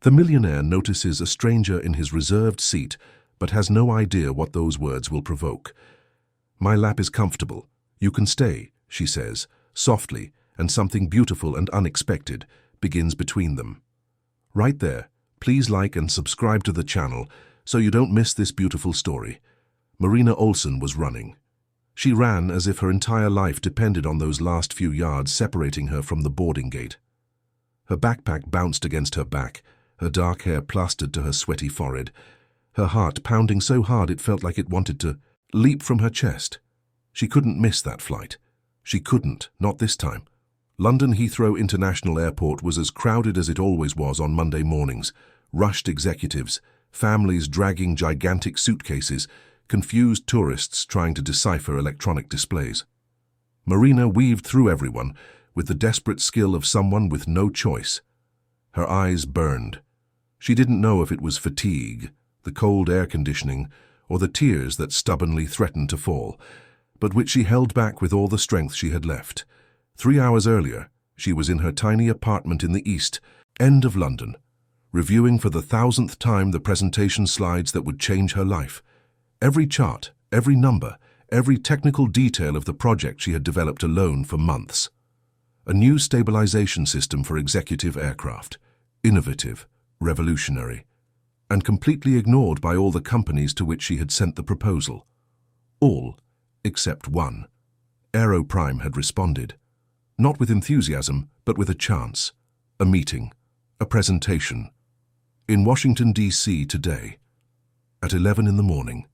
The millionaire notices a stranger in his reserved seat, but has no idea what those words will provoke. "My lap is comfortable. You can stay," she says, softly, and something beautiful and unexpected begins between them. Right there, please like and subscribe to the channel so you don't miss this beautiful story. Marina Olsen was running. She ran as if her entire life depended on those last few yards separating her from the boarding gate. Her backpack bounced against her back, her dark hair plastered to her sweaty forehead, her heart pounding so hard it felt like it wanted to leap from her chest. She couldn't miss that flight. She couldn't, not this time. London Heathrow International Airport was as crowded as it always was on Monday mornings. Rushed executives, families dragging gigantic suitcases, confused tourists trying to decipher electronic displays. Marina weaved through everyone with the desperate skill of someone with no choice. Her eyes burned. She didn't know if it was fatigue, the cold air conditioning, or the tears that stubbornly threatened to fall, but which she held back with all the strength she had left. 3 hours earlier, she was in her tiny apartment in the East End of London, reviewing for the 1,000th time the presentation slides that would change her life. Every chart, every number, every technical detail of the project she had developed alone for months. A new stabilization system for executive aircraft, innovative, revolutionary, and completely ignored by all the companies to which she had sent the proposal. All except one. Aero Prime had responded. Not with enthusiasm, but with a chance, a meeting, a presentation. In Washington, D.C. today, at 11 in the morning.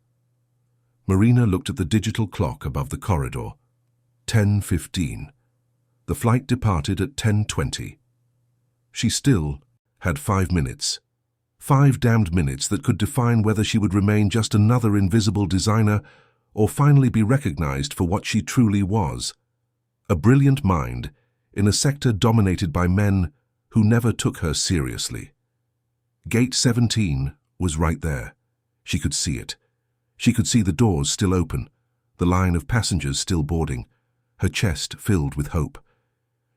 Marina looked at the digital clock above the corridor. 10:15. The flight departed at 10:20. She still had 5 minutes. 5 damned minutes that could define whether she would remain just another invisible designer or finally be recognized for what she truly was. A brilliant mind in a sector dominated by men who never took her seriously. Gate 17 was right there. She could see it. She could see the doors still open, the line of passengers still boarding, her chest filled with hope.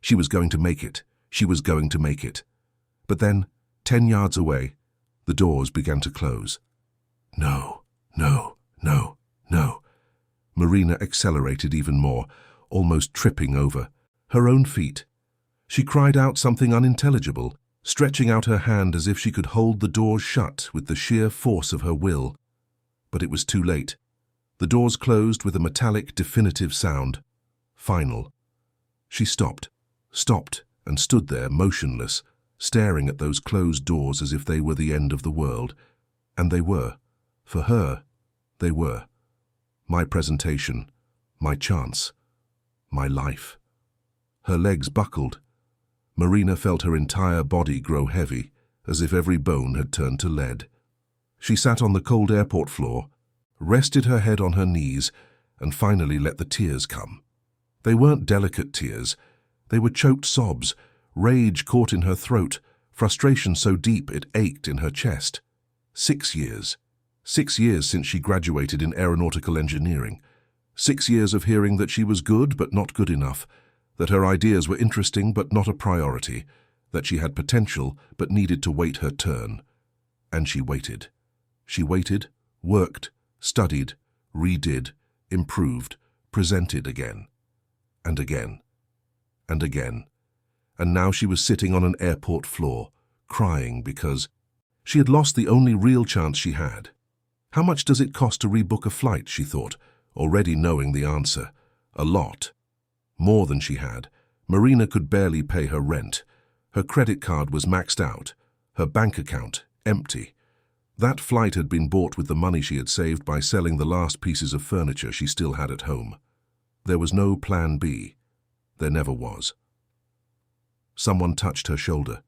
She was going to make it. She was going to make it. But then, 10 yards away, the doors began to close. No, no, no, no. Marina accelerated even more, almost tripping over her own feet. She cried out something unintelligible, stretching out her hand as if she could hold the doors shut with the sheer force of her will. But it was too late. The doors closed with a metallic, definitive sound. Final. She stopped, and stood there motionless, staring at those closed doors as if they were the end of the world. And they were. For her, they were. My presentation, my chance, my life. Her legs buckled. Marina felt her entire body grow heavy, as if every bone had turned to lead. She sat on the cold airport floor, rested her head on her knees, and finally let the tears come. They weren't delicate tears. They were choked sobs, rage caught in her throat, frustration so deep it ached in her chest. 6 years. 6 years since she graduated in aeronautical engineering. 6 years of hearing that she was good but not good enough, that her ideas were interesting but not a priority, that she had potential but needed to wait her turn. And she waited. She waited, worked, studied, redid, improved, presented again. And again. And again. And now she was sitting on an airport floor, crying because she had lost the only real chance she had. How much does it cost to rebook a flight, she thought, already knowing the answer. A lot. More than she had. Marina could barely pay her rent. Her credit card was maxed out. Her bank account empty. That flight had been bought with the money she had saved by selling the last pieces of furniture she still had at home. There was no plan B. There never was. Someone touched her shoulder.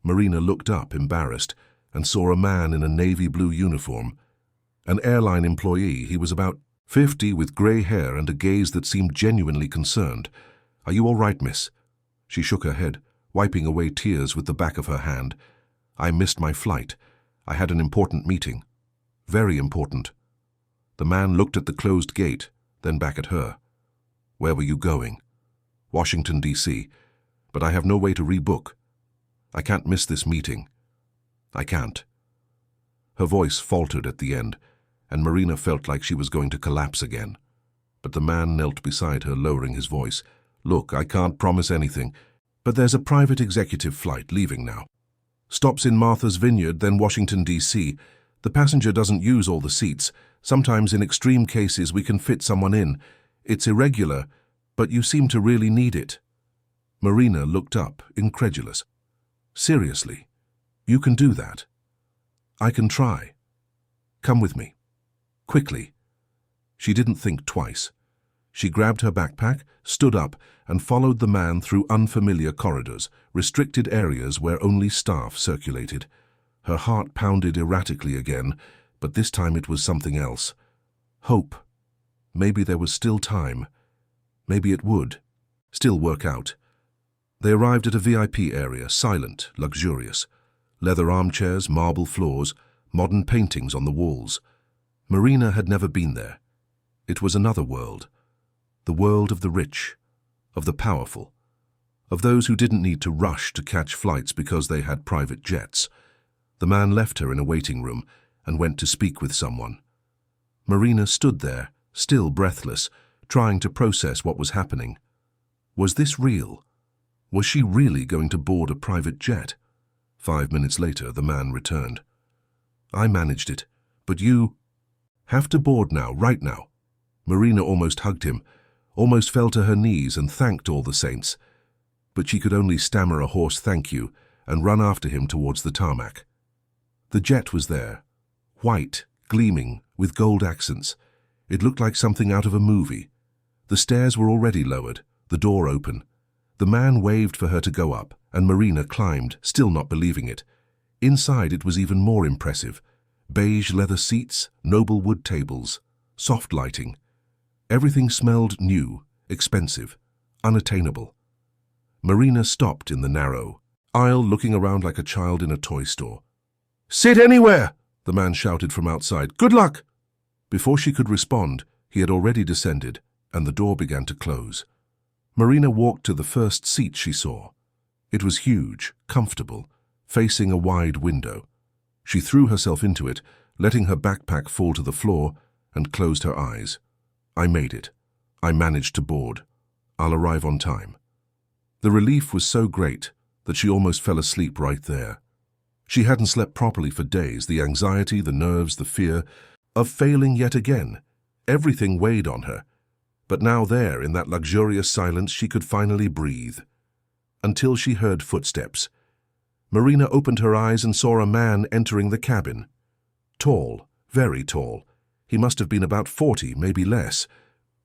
Marina looked up, embarrassed, and saw a man in a navy blue uniform. An airline employee. He was about 50 with grey hair and a gaze that seemed genuinely concerned. "Are you all right, miss?" She shook her head, wiping away tears with the back of her hand. "I missed my flight. I had an important meeting. Very important." The man looked at the closed gate, then back at her. "Where were you going?" "Washington, D.C. But I have no way to rebook. I can't miss this meeting." I can't." Her voice faltered at the end, and Marina felt like she was going to collapse again. But the man knelt beside her, lowering his voice. "Look, I can't promise anything, but there's a private executive flight leaving now. Stops in Martha's Vineyard, then Washington, D.C. The passenger doesn't use all the seats. Sometimes in extreme cases we can fit someone in. It's irregular, but you seem to really need it." Marina looked up, incredulous. "Seriously? You can do that?" "I can try. Come with me. Quickly." She didn't think twice. She grabbed her backpack, stood up, and followed the man through unfamiliar corridors, restricted areas where only staff circulated. Her heart pounded erratically again, but this time it was something else. Hope. Maybe there was still time. Maybe it would still work out. They arrived at a VIP area, silent, luxurious. Leather armchairs, marble floors, modern paintings on the walls. Marina had never been there. It was another world. The world of the rich, of the powerful, of those who didn't need to rush to catch flights because they had private jets. The man left her in a waiting room and went to speak with someone. Marina stood there, still breathless, trying to process what was happening. Was this real? Was she really going to board a private jet? 5 minutes later, the man returned. "I managed it, but you have to board now, right now." Marina almost hugged him, almost fell to her knees and thanked all the saints. But she could only stammer a hoarse thank you and run after him towards the tarmac. The jet was there, white, gleaming, with gold accents. It looked like something out of a movie. The stairs were already lowered, the door open. The man waved for her to go up, and Marina climbed, still not believing it. Inside it was even more impressive. Beige leather seats, noble wood tables, soft lighting. Everything smelled new, expensive, unattainable. Marina stopped in the narrow aisle, looking around like a child in a toy store. "Sit anywhere!" the man shouted from outside. "Good luck!" Before she could respond, he had already descended, and the door began to close. Marina walked to the first seat she saw. It was huge, comfortable, facing a wide window. She threw herself into it, letting her backpack fall to the floor, and closed her eyes. "I made it. I managed to board. I'll arrive on time." The relief was so great that she almost fell asleep right there. She hadn't slept properly for days, the anxiety, the nerves, the fear of failing yet again. Everything weighed on her. But now there, in that luxurious silence, she could finally breathe. Until she heard footsteps. Marina opened her eyes and saw a man entering the cabin. Tall, very tall. He must have been about 40, maybe less.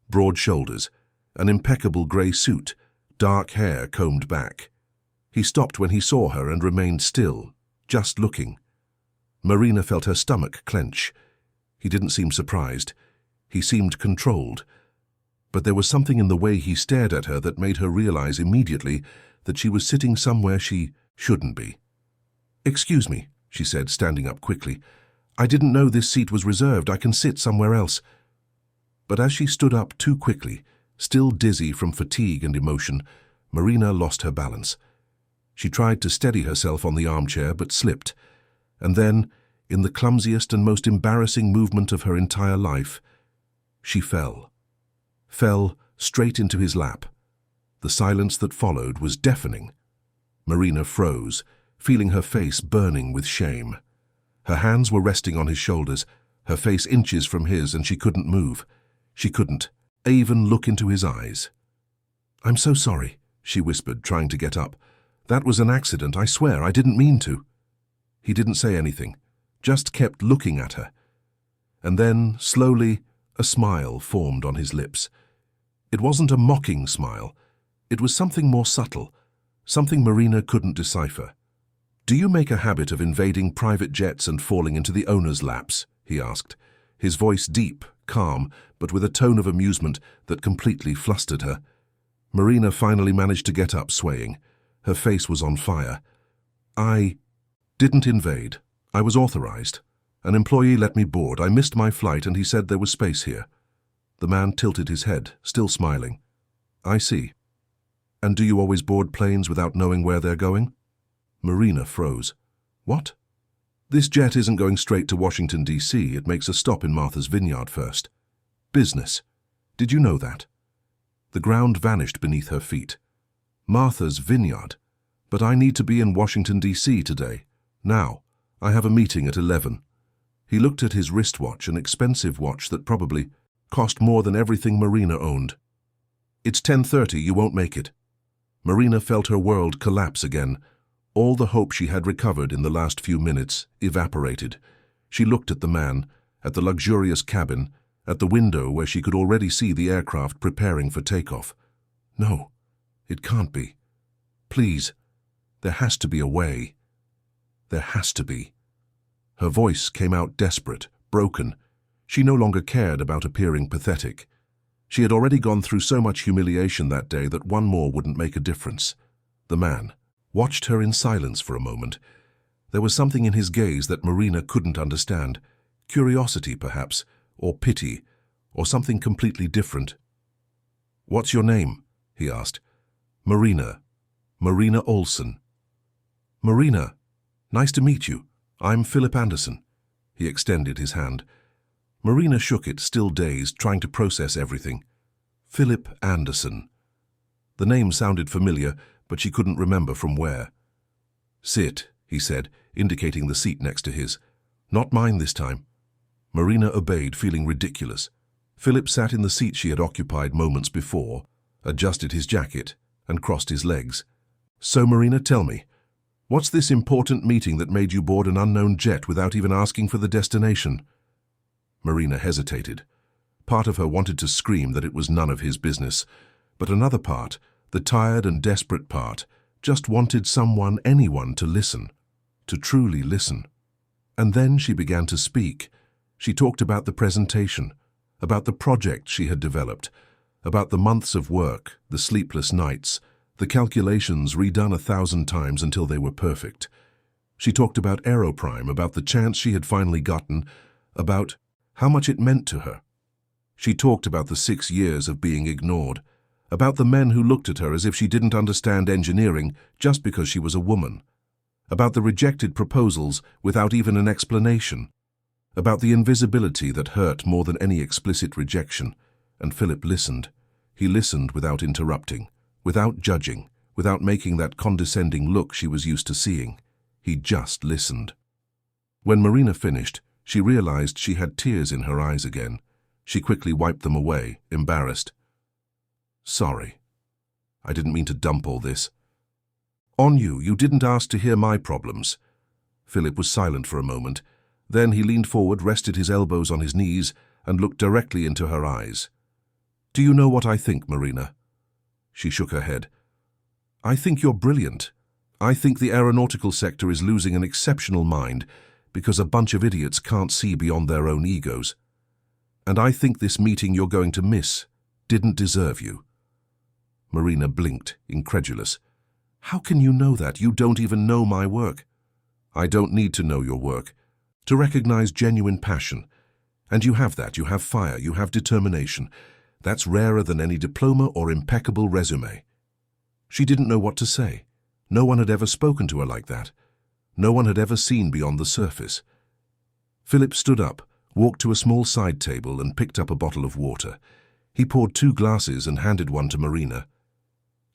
Broad shoulders, an impeccable grey suit, dark hair combed back. He stopped when he saw her and remained still, just looking. Marina felt her stomach clench. He didn't seem surprised. He seemed controlled. But there was something in the way he stared at her that made her realize immediately that she was sitting somewhere she shouldn't be. "Excuse me," she said, standing up quickly. "I didn't know this seat was reserved. I can sit somewhere else." But as she stood up too quickly, still dizzy from fatigue and emotion, Marina lost her balance. She tried to steady herself on the armchair but slipped, and then, in the clumsiest and most embarrassing movement of her entire life, she fell. Fell straight into his lap. The silence that followed was deafening. Marina froze, feeling her face burning with shame. Her hands were resting on his shoulders, her face inches from his, and she couldn't move. She couldn't even look into his eyes. "I'm so sorry," she whispered, trying to get up. "That was an accident, I swear, I didn't mean to." He didn't say anything, just kept looking at her. And then, slowly, a smile formed on his lips. It wasn't a mocking smile. It was something more subtle, something Marina couldn't decipher. "Do you make a habit of invading private jets and falling into the owner's laps?" he asked, his voice deep, calm, but with a tone of amusement that completely flustered her. Marina finally managed to get up, swaying. Her face was on fire. "I didn't invade. I was authorized. An employee let me board. I missed my flight and he said there was space here." The man tilted his head, still smiling. "I see. And do you always board planes without knowing where they're going?" Marina froze. "What?" This jet isn't going straight to Washington, D.C. It makes a stop in Martha's Vineyard first. Business. Did you know that? The ground vanished beneath her feet. Martha's Vineyard. But I need to be in Washington, D.C. today. Now. I have a meeting at 11. He looked at his wristwatch, an expensive watch that probably cost more than everything Marina owned. It's 10:30, you won't make it. Marina felt her world collapse again. All the hope she had recovered in the last few minutes evaporated. She looked at the man, at the luxurious cabin, at the window where she could already see the aircraft preparing for takeoff. No, it can't be. Please, there has to be a way. There has to be. Her voice came out desperate, broken. She no longer cared about appearing pathetic. She had already gone through so much humiliation that day that one more wouldn't make a difference. The man watched her in silence for a moment. There was something in his gaze that Marina couldn't understand. Curiosity, perhaps, or pity, or something completely different. "What's your name?" he asked. "Marina. Marina Olsen." "Marina, nice to meet you. I'm Philip Anderson." He extended his hand. Marina shook it, still dazed, trying to process everything. Philip Anderson. The name sounded familiar, but she couldn't remember from where. "Sit," he said, indicating the seat next to his. "Not mine this time." Marina obeyed, feeling ridiculous. Philip sat in the seat she had occupied moments before, adjusted his jacket, and crossed his legs. "So, Marina, tell me, what's this important meeting that made you board an unknown jet without even asking for the destination?" Marina hesitated. Part of her wanted to scream that it was none of his business, but another part, the tired and desperate part, just wanted someone, anyone, to listen, to truly listen. And then she began to speak. She talked about the presentation, about the project she had developed, about the months of work, the sleepless nights, the calculations redone 1,000 times until they were perfect. She talked about Aeroprime, about the chance she had finally gotten, about how much it meant to her. She talked about the 6 years of being ignored, about the men who looked at her as if she didn't understand engineering just because she was a woman, about the rejected proposals without even an explanation, about the invisibility that hurt more than any explicit rejection. And Philip listened. He listened without interrupting, without judging, without making that condescending look she was used to seeing. He just listened. When Marina finished, she realized she had tears in her eyes again. She quickly wiped them away, embarrassed. "Sorry. I didn't mean to dump all this." "On you. You didn't ask to hear my problems." Philip was silent for a moment. Then he leaned forward, rested his elbows on his knees, and looked directly into her eyes. "Do you know what I think, Marina?" She shook her head. "I think you're brilliant. I think the aeronautical sector is losing an exceptional mind because a bunch of idiots can't see beyond their own egos. And I think this meeting you're going to miss didn't deserve you." Marina blinked, incredulous. "How can you know that? You don't even know my work." "I don't need to know your work to recognize genuine passion. And you have that. You have fire. You have determination. That's rarer than any diploma or impeccable resume." She didn't know what to say. No one had ever spoken to her like that. No one had ever seen beyond the surface. Philip stood up, walked to a small side table and picked up a bottle of water. He poured 2 glasses and handed one to Marina.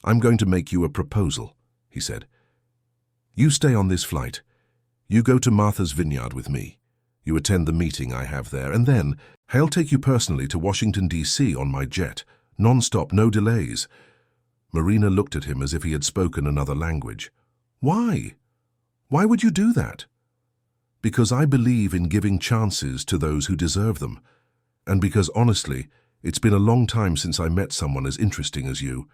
"I'm going to make you a proposal," he said. "You stay on this flight. You go to Martha's Vineyard with me. You attend the meeting I have there, and then I'll take you personally to Washington, D.C. on my jet, non-stop, no delays." Marina looked at him as if he had spoken another language. "Why? Why would you do that?" "Because I believe in giving chances to those who deserve them. And because, honestly, it's been a long time since I met someone as interesting as you."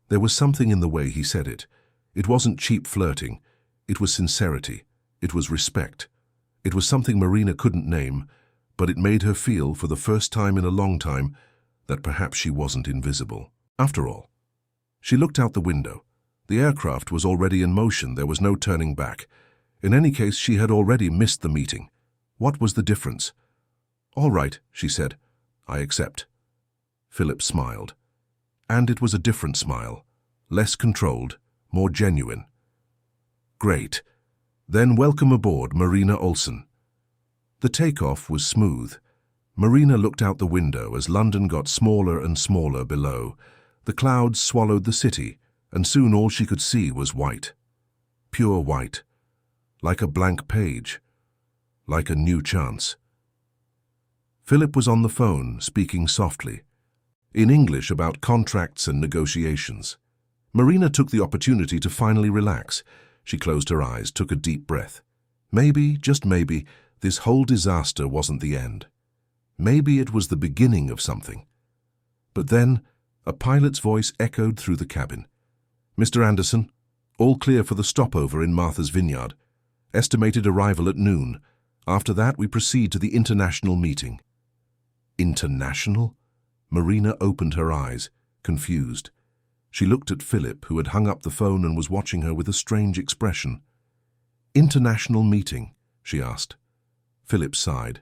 There was something in the way he said it. It wasn't cheap flirting. It was sincerity. It was respect. It was something Marina couldn't name, but it made her feel, for the first time in a long time, that perhaps she wasn't invisible. After all, she looked out the window. The aircraft was already in motion. There was no turning back. In any case, she had already missed the meeting. What was the difference? "All right," she said. "I accept." Philip smiled. And it was a different smile, less controlled, more genuine. "Great." Then welcome aboard, Marina Olsen. The takeoff was smooth. Marina looked out the window as London got smaller and smaller below. The clouds swallowed the city, and soon all she could see was white. Pure white. Like a blank page. Like a new chance. Philip was on the phone, speaking softly. In English about contracts and negotiations. Marina took the opportunity to finally relax. She closed her eyes, took a deep breath. Maybe, just maybe, this whole disaster wasn't the end. Maybe it was the beginning of something. But then, a pilot's voice echoed through the cabin. "Mr. Anderson, all clear for the stopover in Martha's Vineyard. Estimated arrival at noon. After that, we proceed to the international meeting." International? Marina opened her eyes, confused. She looked at Philip, who had hung up the phone and was watching her with a strange expression. "International meeting?" she asked. Philip sighed.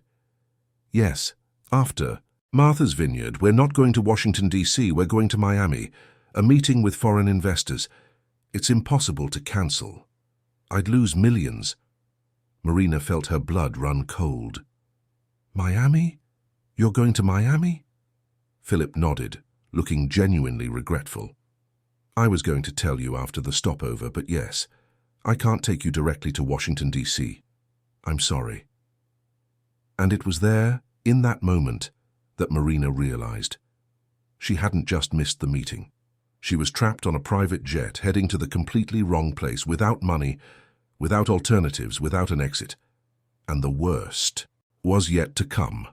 "Yes, after Martha's Vineyard. We're not going to Washington, D.C., we're going to Miami. A meeting with foreign investors. It's impossible to cancel. I'd lose millions." Marina felt her blood run cold. "Miami? You're going to Miami?" Philip nodded, looking genuinely regretful. "I was going to tell you after the stopover, but yes, I can't take you directly to Washington, D.C. I'm sorry." And it was there, in that moment, that Marina realized. She hadn't just missed the meeting. She was trapped on a private jet heading to the completely wrong place, without money, without alternatives, without an exit. And the worst was yet to come.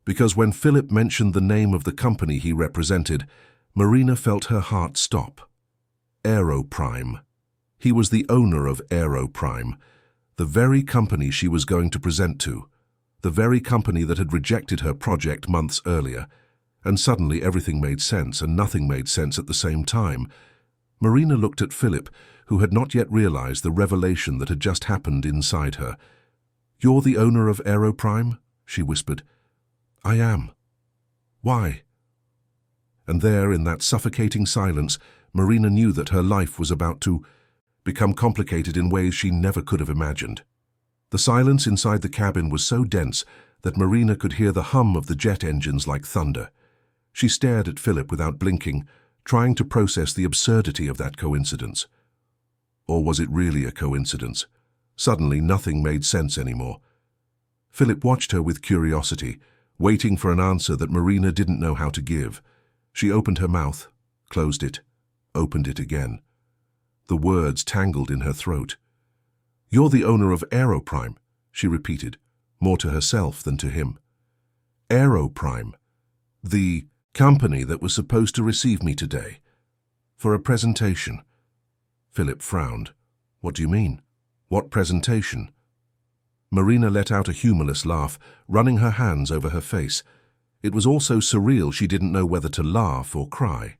Because when Philip mentioned the name of the company he represented, Marina felt her heart stop. Aeroprime. He was the owner of Aeroprime, the very company she was going to present to, the very company that had rejected her project months earlier. And suddenly everything made sense, and nothing made sense at the same time. Marina looked at Philip, who had not yet realized the revelation that had just happened inside her. "You're the owner of Aeroprime?" she whispered. "I am." "Why?" And there, in that suffocating silence, Marina knew that her life was about to become complicated in ways she never could have imagined. The silence inside the cabin was so dense that Marina could hear the hum of the jet engines like thunder. She stared at Philip without blinking, trying to process the absurdity of that coincidence. Or was it really a coincidence? Suddenly, nothing made sense anymore. Philip watched her with curiosity, waiting for an answer that Marina didn't know how to give. She opened her mouth, closed it, opened it again. The words tangled in her throat. "You're the owner of Aeroprime," she repeated, more to herself than to him. "Aeroprime. The company that was supposed to receive me today. For a presentation." Philip frowned. "What do you mean? What presentation?" Marina let out a humorless laugh, running her hands over her face. It was all so surreal she didn't know whether to laugh or cry.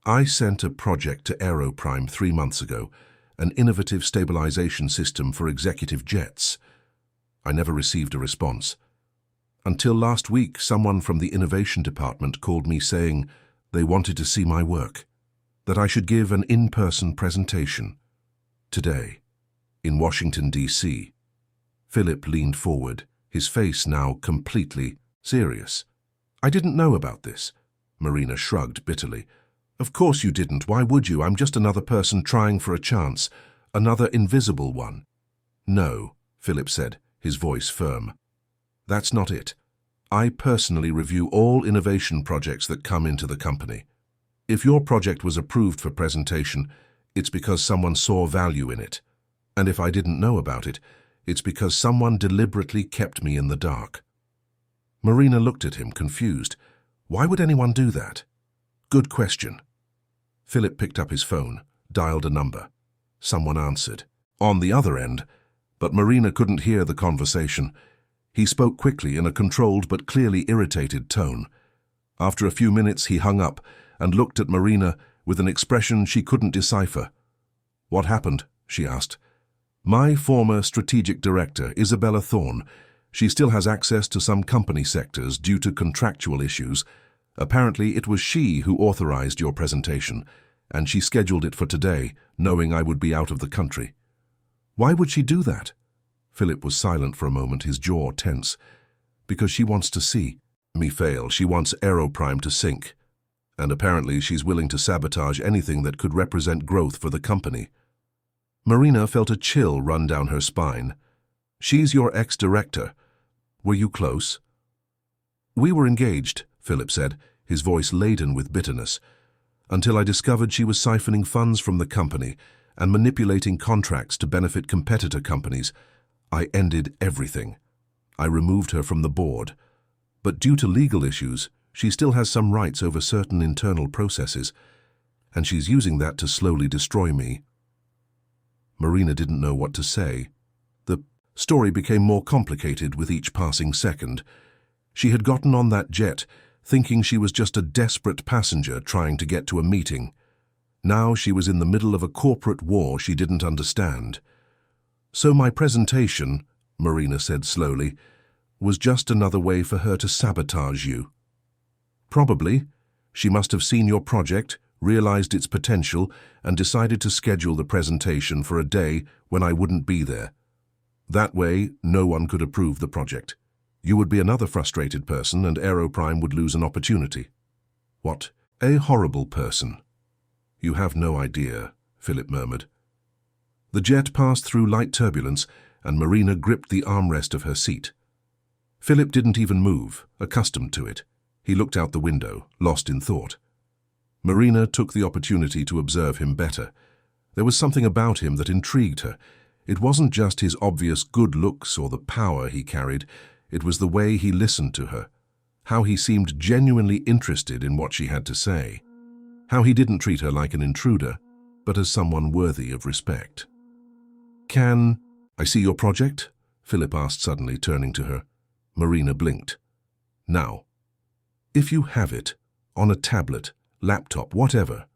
"I sent a project to Aeroprime 3 months ago, an innovative stabilization system for executive jets. I never received a response. Until last week, someone from the innovation department called me saying they wanted to see my work, that I should give an in-person presentation. Today, in Washington, D.C. Philip leaned forward, his face now completely serious. "I didn't know about this." Marina shrugged bitterly. "Of course you didn't. Why would you? I'm just another person trying for a chance. Another invisible one." "No," Philip said, his voice firm. "That's not it. I personally review all innovation projects that come into the company. If your project was approved for presentation, it's because someone saw value in it. And if I didn't know about it, it's because someone deliberately kept me in the dark." Marina looked at him, confused. Why would anyone do that? "Good question." Philip picked up his phone, dialed a number. Someone answered. On the other end, but Marina couldn't hear the conversation. He spoke quickly in a controlled but clearly irritated tone. After a few minutes he hung up and looked at Marina with an expression she couldn't decipher. "What happened?" she asked. "My former strategic director, Isabella Thorne. She still has access to some company sectors due to contractual issues. Apparently it was she who authorized your presentation, and she scheduled it for today, knowing I would be out of the country." Why would she do that? Philip was silent for a moment, his jaw tense. Because she wants to see me fail. She wants Aeroprime to sink. And apparently she's willing to sabotage anything that could represent growth for the company. Marina felt a chill run down her spine. She's your ex-director. Were you close? We were engaged, Philip said, his voice laden with bitterness, until I discovered she was siphoning funds from the company and manipulating contracts to benefit competitor companies. I ended everything. I removed her from the board. But due to legal issues, she still has some rights over certain internal processes, and she's using that to slowly destroy me. Marina didn't know what to say. The story became more complicated with each passing second. She had gotten on that jet, thinking she was just a desperate passenger trying to get to a meeting. Now she was in the middle of a corporate war she didn't understand. So my presentation, Marina said slowly, was just another way for her to sabotage you. Probably. She must have seen your project, realized its potential, and decided to schedule the presentation for a day when I wouldn't be there. That way, no one could approve the project. You would be another frustrated person and Aeroprime would lose an opportunity. What? A horrible person. You have no idea, Philip murmured. The jet passed through light turbulence and Marina gripped the armrest of her seat. Philip didn't even move, accustomed to it. He looked out the window, lost in thought. Marina took the opportunity to observe him better. There was something about him that intrigued her. It wasn't just his obvious good looks or the power he carried. It was the way he listened to her, how he seemed genuinely interested in what she had to say, how he didn't treat her like an intruder, but as someone worthy of respect. Can I see your project? Philip asked suddenly, turning to her. Marina blinked. Now. If you have it, on a tablet, laptop, whatever.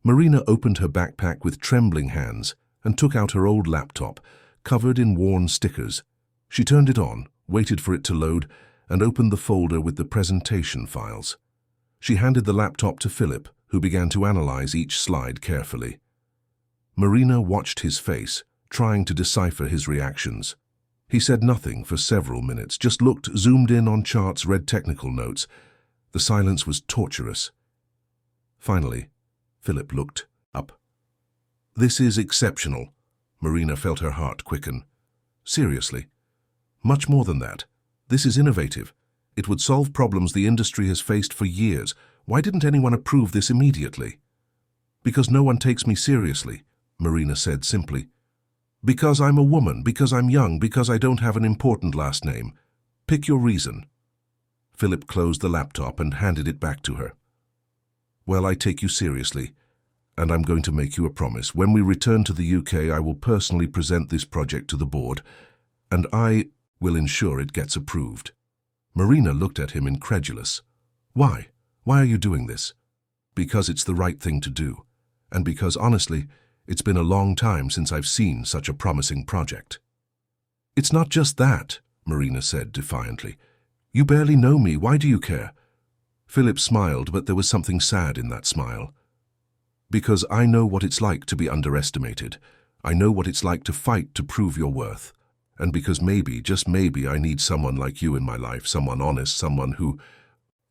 Marina opened her backpack with trembling hands and took out her old laptop, covered in worn stickers. She turned it on, waited for it to load, and opened the folder with the presentation files. She handed the laptop to Philip, who began to analyze each slide carefully. Marina watched his face, trying to decipher his reactions. He said nothing for several minutes, just looked, zoomed in on charts, read technical notes. The silence was torturous. Finally, Philip looked up. This is exceptional. Marina felt her heart quicken. Seriously. Much more than that. This is innovative. It would solve problems the industry has faced for years. Why didn't anyone approve this immediately? Because no one takes me seriously, Marina said simply. Because I'm a woman, because I'm young, because I don't have an important last name. Pick your reason. Philip closed the laptop and handed it back to her. Well, I take you seriously, and I'm going to make you a promise. When we return to the UK, I will personally present this project to the board, and I will ensure it gets approved. Marina looked at him incredulous. Why? Why are you doing this? Because it's the right thing to do, and because, honestly, it's been a long time since I've seen such a promising project. It's not just that, Marina said defiantly. You barely know me. Why do you care? Philip smiled, but there was something sad in that smile. Because I know what it's like to be underestimated. I know what it's like to fight to prove your worth. And because maybe, just maybe, I need someone like you in my life, someone honest, someone who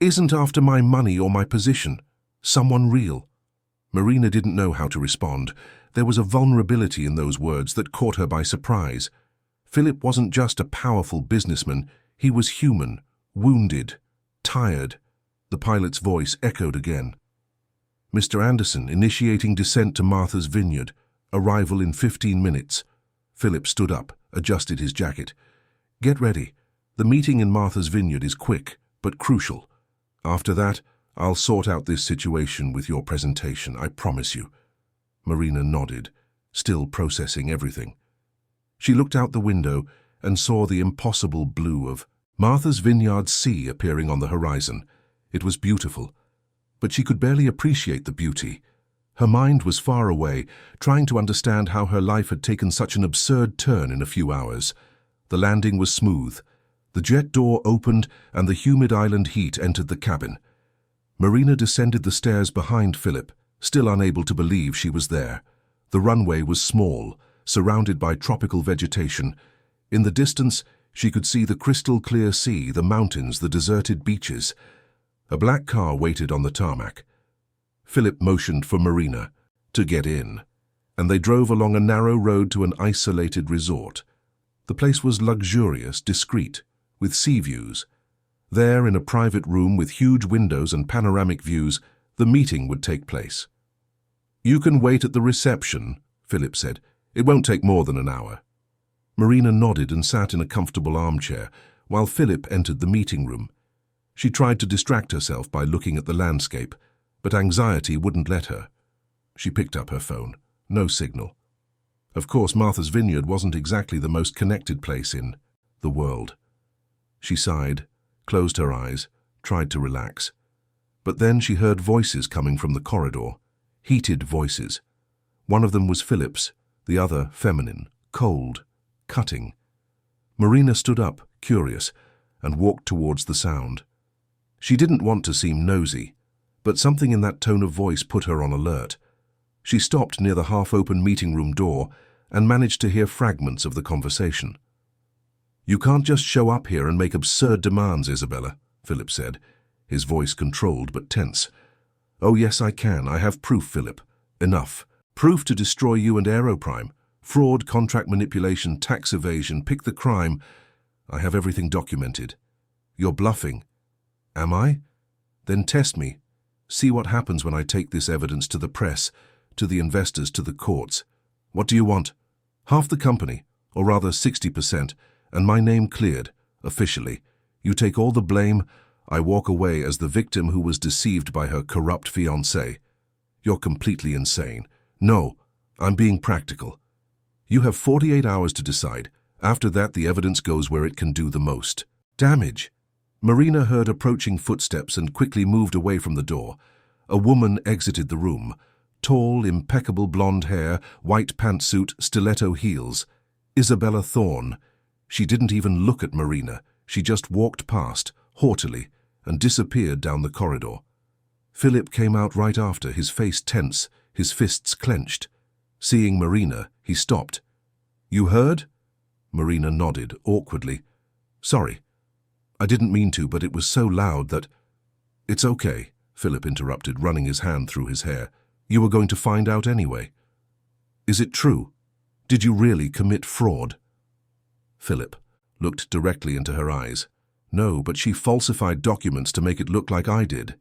isn't after my money or my position, someone real. Marina didn't know how to respond. There was a vulnerability in those words that caught her by surprise. Philip wasn't just a powerful businessman, he was human, wounded, tired. The pilot's voice echoed again. Mr. Anderson, initiating descent to Martha's Vineyard. Arrival in 15 minutes. Philip stood up, adjusted his jacket. Get ready. The meeting in Martha's Vineyard is quick, but crucial. After that, I'll sort out this situation with your presentation, I promise you. Marina nodded, still processing everything. She looked out the window and saw the impossible blue of Martha's Vineyard Sea appearing on the horizon. It was beautiful, but she could barely appreciate the beauty. Her mind was far away, trying to understand how her life had taken such an absurd turn in a few hours. The landing was smooth. The jet door opened and the humid island heat entered the cabin. Marina descended the stairs behind Philip, still unable to believe she was there. The runway was small, surrounded by tropical vegetation. In the distance, she could see the crystal-clear sea, the mountains, the deserted beaches. A black car waited on the tarmac. Philip motioned for Marina to get in, and they drove along a narrow road to an isolated resort. The place was luxurious, discreet, with sea views. There, in a private room with huge windows and panoramic views, the meeting would take place. "You can wait at the reception," Philip said. "It won't take more than an hour." Marina nodded and sat in a comfortable armchair, while Philip entered the meeting room. She tried to distract herself by looking at the landscape, but anxiety wouldn't let her. She picked up her phone. No signal. Of course, Martha's Vineyard wasn't exactly the most connected place in the world. She sighed, closed her eyes, tried to relax. But then she heard voices coming from the corridor, heated voices. One of them was Philip's, the other feminine, cold, cutting. Marina stood up, curious, and walked towards the sound. She didn't want to seem nosy, but something in that tone of voice put her on alert. She stopped near the half-open meeting room door and managed to hear fragments of the conversation. "You can't just show up here and make absurd demands, Isabella," Philip said, his voice controlled but tense. "Oh yes, I can. I have proof, Philip. Enough. Proof to destroy you and Aeroprime. Fraud, contract manipulation, tax evasion, pick the crime. I have everything documented. You're bluffing. Am I? Then test me. See what happens when I take this evidence to the press, to the investors, to the courts. What do you want? Half the company, or rather 60%, and my name cleared, officially. You take all the blame, I walk away as the victim who was deceived by her corrupt fiancé. You're completely insane. No, I'm being practical. You have 48 hours to decide. After that, the evidence goes where it can do the most damage." Marina heard approaching footsteps and quickly moved away from the door. A woman exited the room. Tall, impeccable blonde hair, white pantsuit, stiletto heels. Isabella Thorne. She didn't even look at Marina. She just walked past, haughtily, and disappeared down the corridor. Philip came out right after, his face tense, his fists clenched. Seeing Marina, he stopped. "You heard?" Marina nodded, awkwardly. "Sorry. I didn't mean to, but it was so loud that—" "It's okay," Philip interrupted, running his hand through his hair. "You were going to find out anyway. Is it true? Did you really commit fraud?" Philip looked directly into her eyes. "No, but she falsified documents to make it look like I did.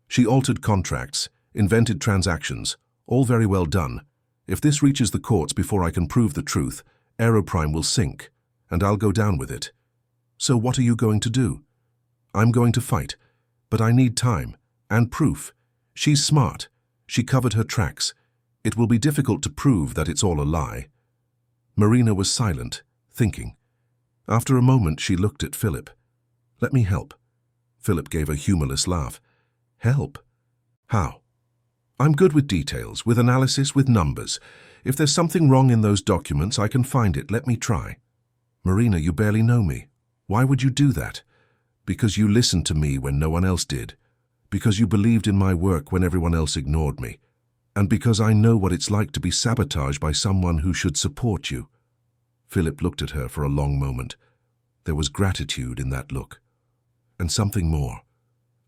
She altered contracts, invented transactions, all very well done. If this reaches the courts before I can prove the truth, Aeroprime will sink, and I'll go down with it. So what are you going to do?" "I'm going to fight, but I need time, and proof. She's smart. She covered her tracks. It will be difficult to prove that it's all a lie." Marina was silent, thinking. After a moment, she looked at Philip. "Let me help." Philip gave a humorless laugh. "Help? How?" "I'm good with details, with analysis, with numbers. If there's something wrong in those documents, I can find it. Let me try." "Marina, you barely know me. Why would you do that?" "Because you listened to me when no one else did. Because you believed in my work when everyone else ignored me. And because I know what it's like to be sabotaged by someone who should support you." Philip looked at her for a long moment. There was gratitude in that look. And something more.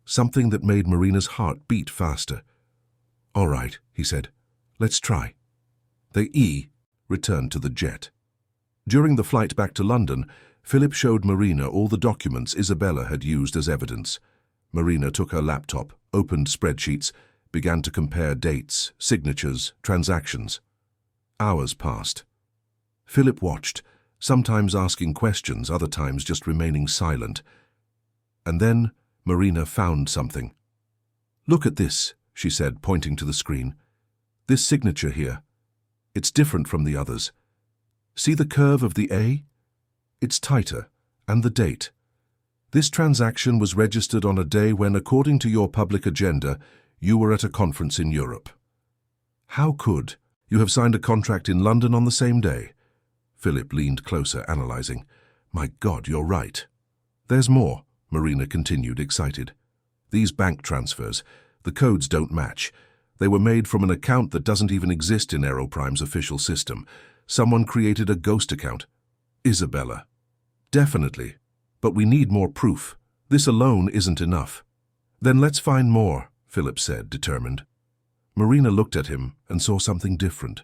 Something that made Marina's heart beat faster. "All right," he said. "Let's try." They returned to the jet. During the flight back to London, Philip showed Marina all the documents Isabella had used as evidence. Marina took her laptop, opened spreadsheets, began to compare dates, signatures, transactions. Hours passed. Philip watched, sometimes asking questions, other times just remaining silent. And then Marina found something. "Look at this," she said, pointing to the screen. "This signature here. It's different from the others. See the curve of the A? It's tighter, and the date. This transaction was registered on a day when, according to your public agenda, you were at a conference in Europe. How could you have signed a contract in London on the same day?" Philip leaned closer, analyzing. "My God, you're right." "There's more," Marina continued, excited. "These bank transfers, the codes don't match. They were made from an account that doesn't even exist in Aeroprime's official system. Someone created a ghost account. Isabella. Definitely. But we need more proof. This alone isn't enough. Then let's find more, Philip said, determined. Marina looked at him and saw something different.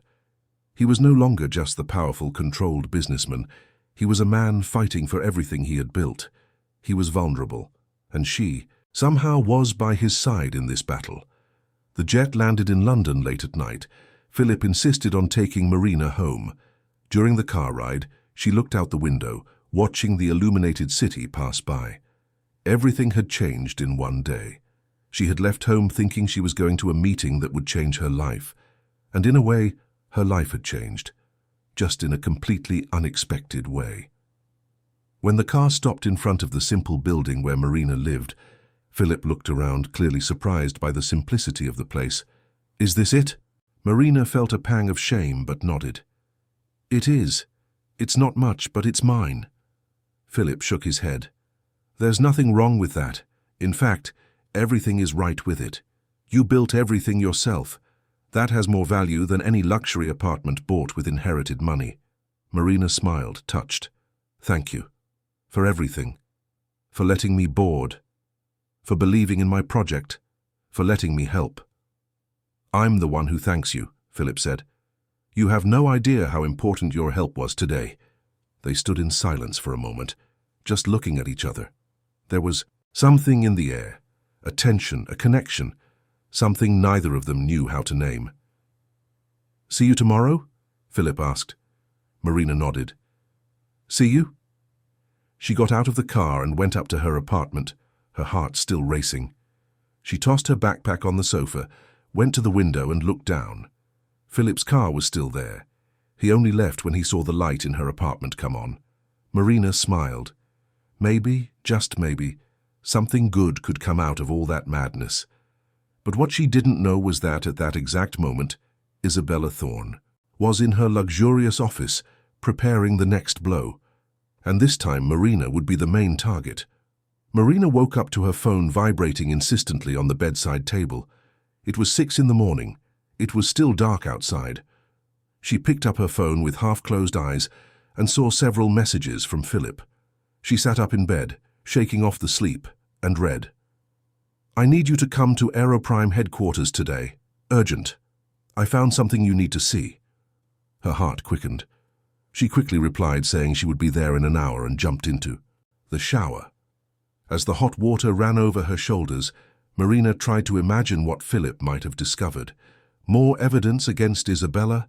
He was no longer just the powerful, controlled businessman. He was a man fighting for everything he had built. He was vulnerable, and she, somehow, was by his side in this battle. The jet landed in London late at night. Philip insisted on taking Marina home. During the car ride, she looked out the window, watching the illuminated city pass by. Everything had changed in one day. She had left home thinking she was going to a meeting that would change her life. And in a way, her life had changed, just in a completely unexpected way. When the car stopped in front of the simple building where Marina lived, Philip looked around, clearly surprised by the simplicity of the place. "Is this it?" Marina felt a pang of shame but nodded. "It is. It's not much, but it's mine." Philip shook his head. "There's nothing wrong with that. In fact, everything is right with it. You built everything yourself. That has more value than any luxury apartment bought with inherited money." Marina smiled, touched. "Thank you. For everything. For letting me board. For believing in my project. For letting me help." "I'm the one who thanks you," Philip said. "You have no idea how important your help was today." They stood in silence for a moment, just looking at each other. There was something in the air, a tension, a connection, something neither of them knew how to name. "See you tomorrow?" Philip asked. Marina nodded. "See you?" She got out of the car and went up to her apartment, her heart still racing. She tossed her backpack on the sofa, went to the window and looked down. Philip's car was still there. He only left when he saw the light in her apartment come on. Marina smiled. Maybe, just maybe, something good could come out of all that madness. But what she didn't know was that at that exact moment, Isabella Thorne was in her luxurious office, preparing the next blow. And this time Marina would be the main target. Marina woke up to her phone vibrating insistently on the bedside table. It was 6 in the morning. It was still dark outside. She picked up her phone with half-closed eyes and saw several messages from Philip. She sat up in bed, shaking off the sleep, and read, "I need you to come to Aeroprime headquarters today. Urgent. I found something you need to see." Her heart quickened. She quickly replied, saying she would be there in an hour, and jumped into the shower. As the hot water ran over her shoulders, Marina tried to imagine what Philip might have discovered. More evidence against Isabella?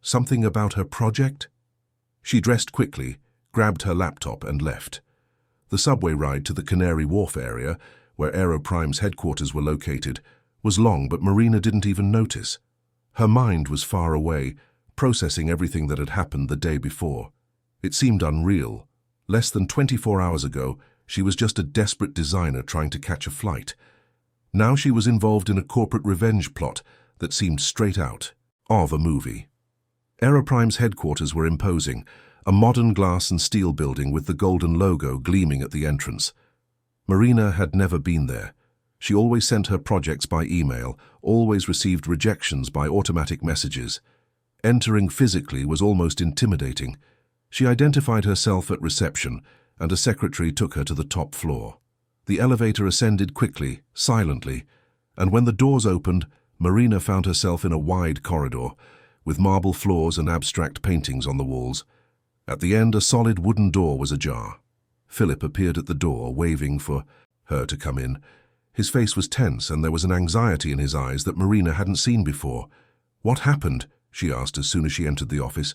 Something about her project? She dressed quickly, grabbed her laptop and left. The subway ride to the Canary Wharf area, where Aeroprime's headquarters were located, was long, but Marina didn't even notice. Her mind was far away, processing everything that had happened the day before. It seemed unreal. Less than 24 hours ago, she was just a desperate designer trying to catch a flight. Now she was involved in a corporate revenge plot that seemed straight out of a movie. Aeroprime's headquarters were imposing, a modern glass and steel building with the golden logo gleaming at the entrance. Marina had never been there. She always sent her projects by email, always received rejections by automatic messages. Entering physically was almost intimidating. She identified herself at reception, and a secretary took her to the top floor. The elevator ascended quickly, silently, and when the doors opened, Marina found herself in a wide corridor, with marble floors and abstract paintings on the walls. At the end, a solid wooden door was ajar. Philip appeared at the door, waving for her to come in. His face was tense, and there was an anxiety in his eyes that Marina hadn't seen before. "What happened?" she asked as soon as she entered the office.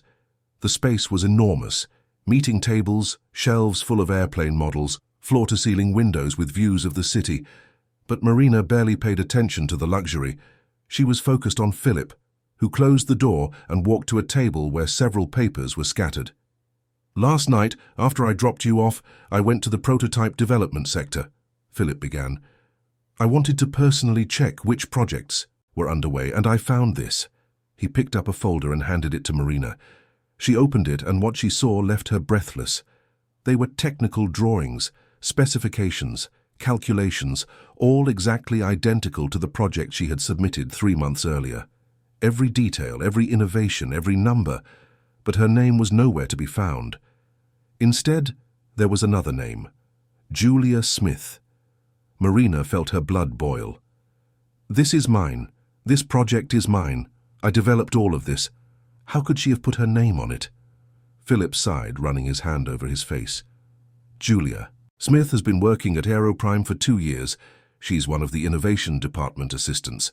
The space was enormous. Meeting tables, shelves full of airplane models, floor-to-ceiling windows with views of the city. But Marina barely paid attention to the luxury. She was focused on Philip, who closed the door and walked to a table where several papers were scattered. "Last night, after I dropped you off, I went to the prototype development sector," Philip began. "I wanted to personally check which projects were underway, and I found this." He picked up a folder and handed it to Marina. She opened it, and what she saw left her breathless. They were technical drawings, specifications, calculations, all exactly identical to the project she had submitted 3 months earlier. Every detail, every innovation, every number. but her name was nowhere to be found. Instead, there was another name, Julia Smith. Marina felt her blood boil. This is mine. This project is mine. I developed all of this. How could she have put her name on it? Philip sighed, running his hand over his face. Julia Smith has been working at Aeroprime for 2 years. She's one of the innovation department assistants.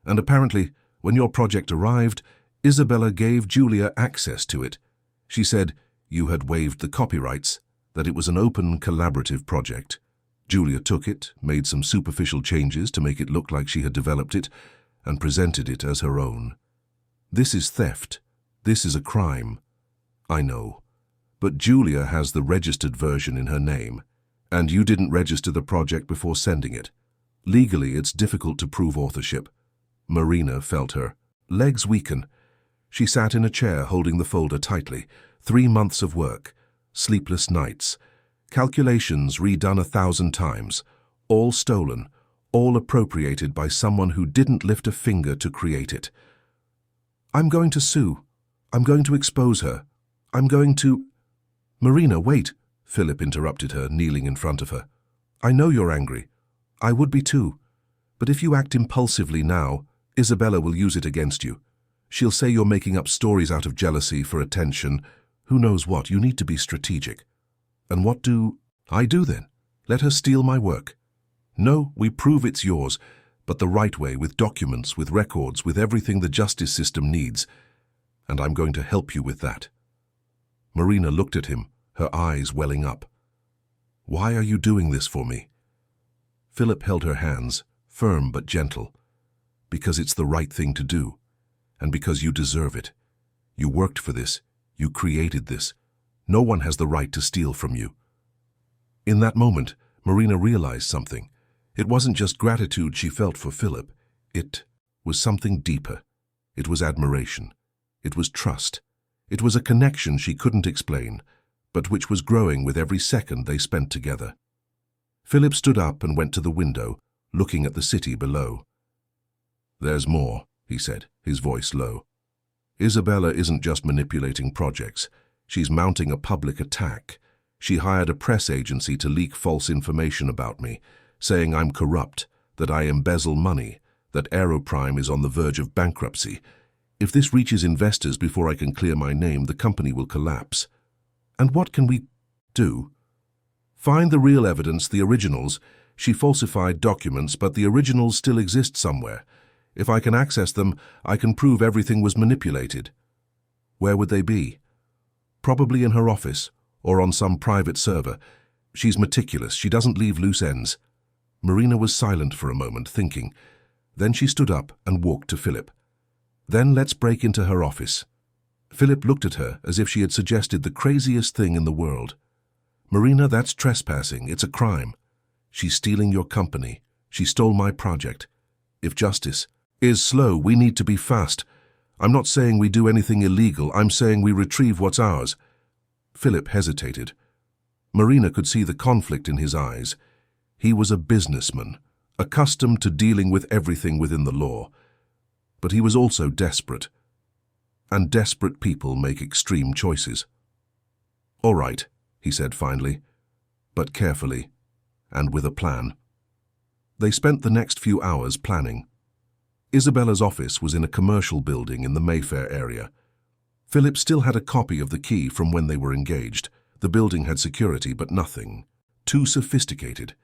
And apparently, when your project arrived, Isabella gave Julia access to it. She said you had waived the copyrights, that it was an open, collaborative project. Julia took it, made some superficial changes to make it look like she had developed it, and presented it as her own. This is theft. This is a crime. I know. But Julia has the registered version in her name, and you didn't register the project before sending it. Legally, it's difficult to prove authorship. Marina felt her legs weaken. She sat in a chair holding the folder tightly. 3 months of work, sleepless nights, calculations redone 1,000 times, all stolen, all appropriated by someone who didn't lift a finger to create it. I'm going to sue. I'm going to expose her. I'm going to... Marina, wait, Philip interrupted her, kneeling in front of her. I know you're angry. I would be too. But if you act impulsively now, Isabella will use it against you. She'll say you're making up stories out of jealousy for attention. Who knows what? You need to be strategic. And what do I do then? Let her steal my work? No, we prove it's yours, but the right way, with documents, with records, with everything the justice system needs. And I'm going to help you with that. Marina looked at him, her eyes welling up. Why are you doing this for me? Philip held her hands, firm but gentle. Because it's the right thing to do, and because you deserve it. You worked for this. You created this. No one has the right to steal from you. In that moment, Marina realized something. It wasn't just gratitude she felt for Philip. It was something deeper. It was admiration. It was trust. It was a connection she couldn't explain, but which was growing with every second they spent together. Philip stood up and went to the window, looking at the city below. There's more, he said, his voice low. Isabella isn't just manipulating projects. She's mounting a public attack. She hired a press agency to leak false information about me, saying I'm corrupt, that I embezzle money, that Aeroprime is on the verge of bankruptcy. If this reaches investors before I can clear my name, the company will collapse. And what can we do? Find the real evidence, the originals. She falsified documents, but the originals still exist somewhere. If I can access them, I can prove everything was manipulated. Where would they be? Probably in her office, or on some private server. She's meticulous. She doesn't leave loose ends. Marina was silent for a moment, thinking. Then she stood up and walked to Philip. Then let's break into her office. Philip looked at her as if she had suggested the craziest thing in the world. Marina, that's trespassing. It's a crime. She's stealing your company. She stole my project. If justice is slow, we need to be fast. I'm not saying we do anything illegal. I'm saying we retrieve what's ours. Philip hesitated. Marina could see the conflict in his eyes. He was a businessman, accustomed to dealing with everything within the law. But he was also desperate. And desperate people make extreme choices. All right, he said finally, but carefully, and with a plan. They spent the next few hours planning. Isabella's office was in a commercial building in the Mayfair area. Philip still had a copy of the key from when they were engaged. The building had security, but nothing too sophisticated.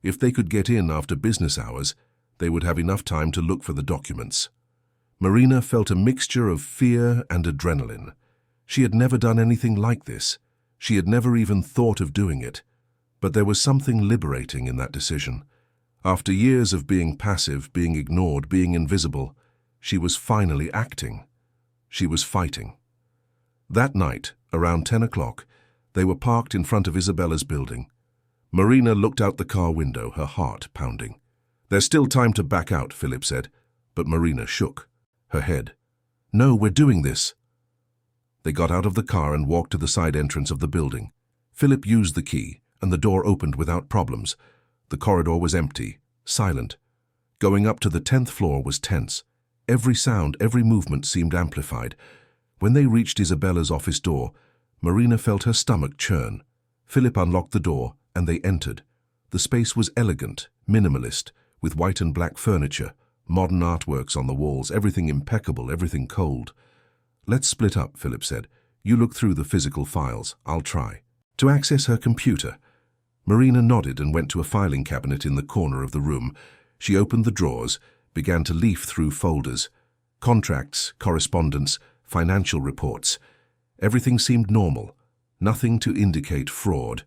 If they could get in after business hours, they would have enough time to look for the documents. Marina felt a mixture of fear and adrenaline. She had never done anything like this. She had never even thought of doing it. But there was something liberating in that decision. After years of being passive, being ignored, being invisible, she was finally acting. She was fighting. That night, around 10 o'clock, they were parked in front of Isabella's building. Marina looked out the car window, her heart pounding. There's still time to back out, Philip said, but Marina shook her head. No, we're doing this. They got out of the car and walked to the side entrance of the building. Philip used the key, and the door opened without problems. The corridor was empty, silent. Going up to the 10th floor was tense. Every sound, every movement seemed amplified. When they reached Isabella's office door, Marina felt her stomach churn. Philip unlocked the door, and they entered. The space was elegant, minimalist, with white and black furniture, modern artworks on the walls, everything impeccable, everything cold. "Let's split up," Philip said. "You look through the physical files. I'll try." To access her computer, Marina nodded and went to a filing cabinet in the corner of the room. She opened the drawers, began to leaf through folders. Contracts, correspondence, financial reports. Everything seemed normal, nothing to indicate fraud.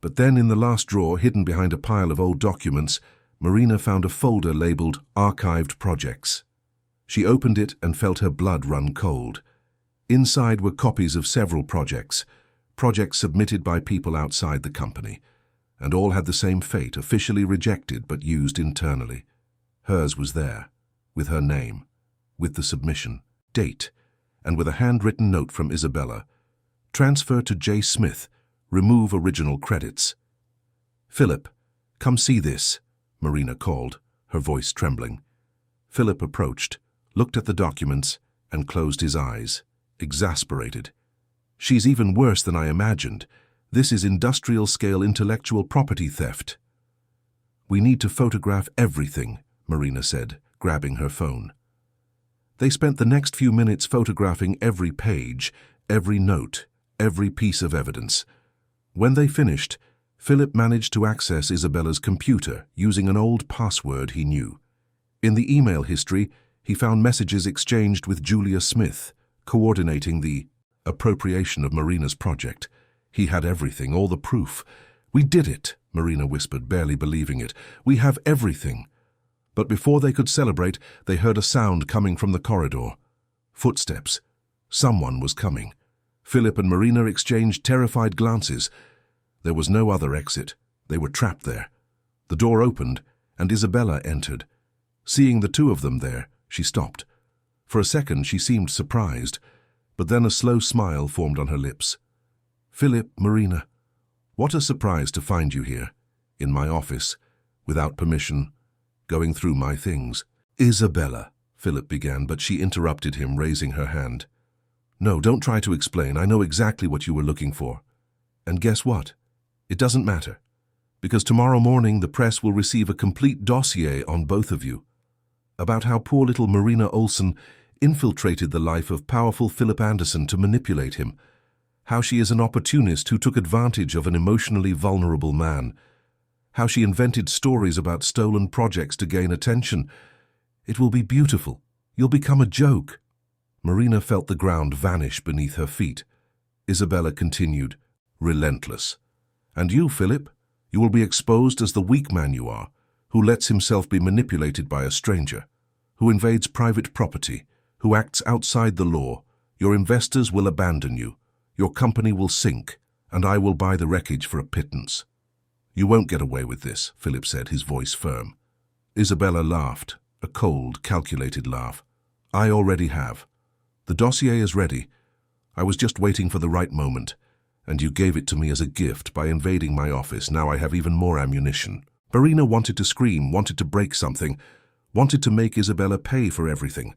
But then in the last drawer, hidden behind a pile of old documents, Marina found a folder labeled Archived Projects. She opened it and felt her blood run cold. Inside were copies of several projects submitted by people outside the company, and all had the same fate, officially rejected but used internally. Hers was there, with her name, with the submission, date, and with a handwritten note from Isabella. "Transfer to J. Smith. Remove original credits." "Philip, come see this," Marina called, her voice trembling. Philip approached, looked at the documents, and closed his eyes, exasperated. "She's even worse than I imagined. This is industrial-scale intellectual property theft." "We need to photograph everything," Marina said, grabbing her phone. They spent the next few minutes photographing every page, every note, every piece of evidence. When they finished, Philip managed to access Isabella's computer using an old password he knew. In the email history, he found messages exchanged with Julia Smith, coordinating the appropriation of Marina's project. He had everything, all the proof. "We did it," Marina whispered, barely believing it. "We have everything." But before they could celebrate, they heard a sound coming from the corridor. Footsteps. Someone was coming. Philip and Marina exchanged terrified glances. There was no other exit. They were trapped there. The door opened, and Isabella entered. Seeing the two of them there, she stopped. For a second she seemed surprised, but then a slow smile formed on her lips. "Philip, Marina, what a surprise to find you here, in my office, without permission, going through my things." "Isabella," Philip began, but she interrupted him, raising her hand. "No, don't try to explain. I know exactly what you were looking for. And guess what? It doesn't matter, because tomorrow morning the press will receive a complete dossier on both of you, about how poor little Marina Olsen infiltrated the life of powerful Philip Anderson to manipulate him, how she is an opportunist who took advantage of an emotionally vulnerable man, how she invented stories about stolen projects to gain attention. It will be beautiful. You'll become a joke." Marina felt the ground vanish beneath her feet. Isabella continued, relentless. "And you, Philip, you will be exposed as the weak man you are, who lets himself be manipulated by a stranger, who invades private property, who acts outside the law. Your investors will abandon you. Your company will sink, and I will buy the wreckage for a pittance." "You won't get away with this," Philip said, his voice firm. Isabella laughed, a cold, calculated laugh. "I already have. The dossier is ready. I was just waiting for the right moment, and you gave it to me as a gift by invading my office. Now I have even more ammunition." Marina wanted to scream, wanted to break something, wanted to make Isabella pay for everything,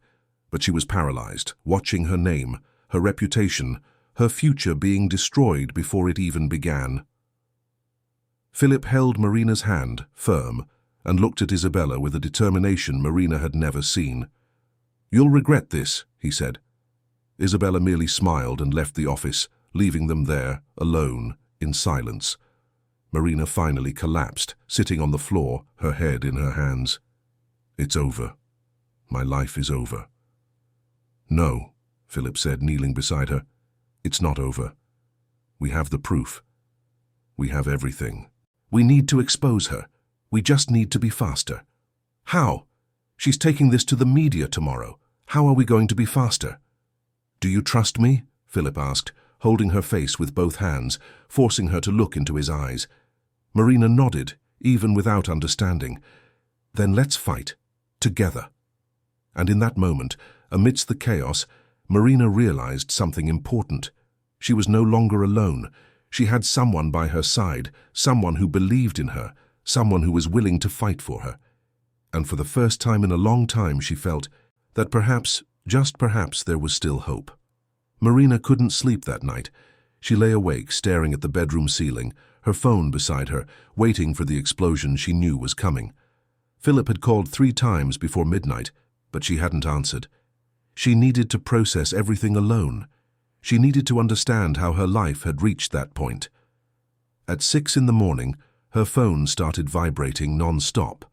but she was paralyzed, watching her name, her reputation, her future being destroyed before it even began. Philip held Marina's hand, firm, and looked at Isabella with a determination Marina had never seen. "You'll regret this," he said. Isabella merely smiled and left the office, leaving them there, alone, in silence. Marina finally collapsed, sitting on the floor, her head in her hands. "It's over. My life is over." "No," Philip said, kneeling beside her. "It's not over. We have the proof. We have everything. We need to expose her. We just need to be faster." "How? She's taking this to the media tomorrow. How are we going to be faster?" "Do you trust me?" Philip asked, holding her face with both hands, forcing her to look into his eyes. Marina nodded, even without understanding. "Then let's fight. Together." And in that moment, amidst the chaos, Marina realized something important. She was no longer alone. She had someone by her side, someone who believed in her, someone who was willing to fight for her. And for the first time in a long time she felt that perhaps, just perhaps, there was still hope. Marina couldn't sleep that night. She lay awake, staring at the bedroom ceiling, her phone beside her, waiting for the explosion she knew was coming. Philip had called 3 times before midnight, but she hadn't answered. She needed to process everything alone. She needed to understand how her life had reached that point. At 6 in the morning, her phone started vibrating non-stop.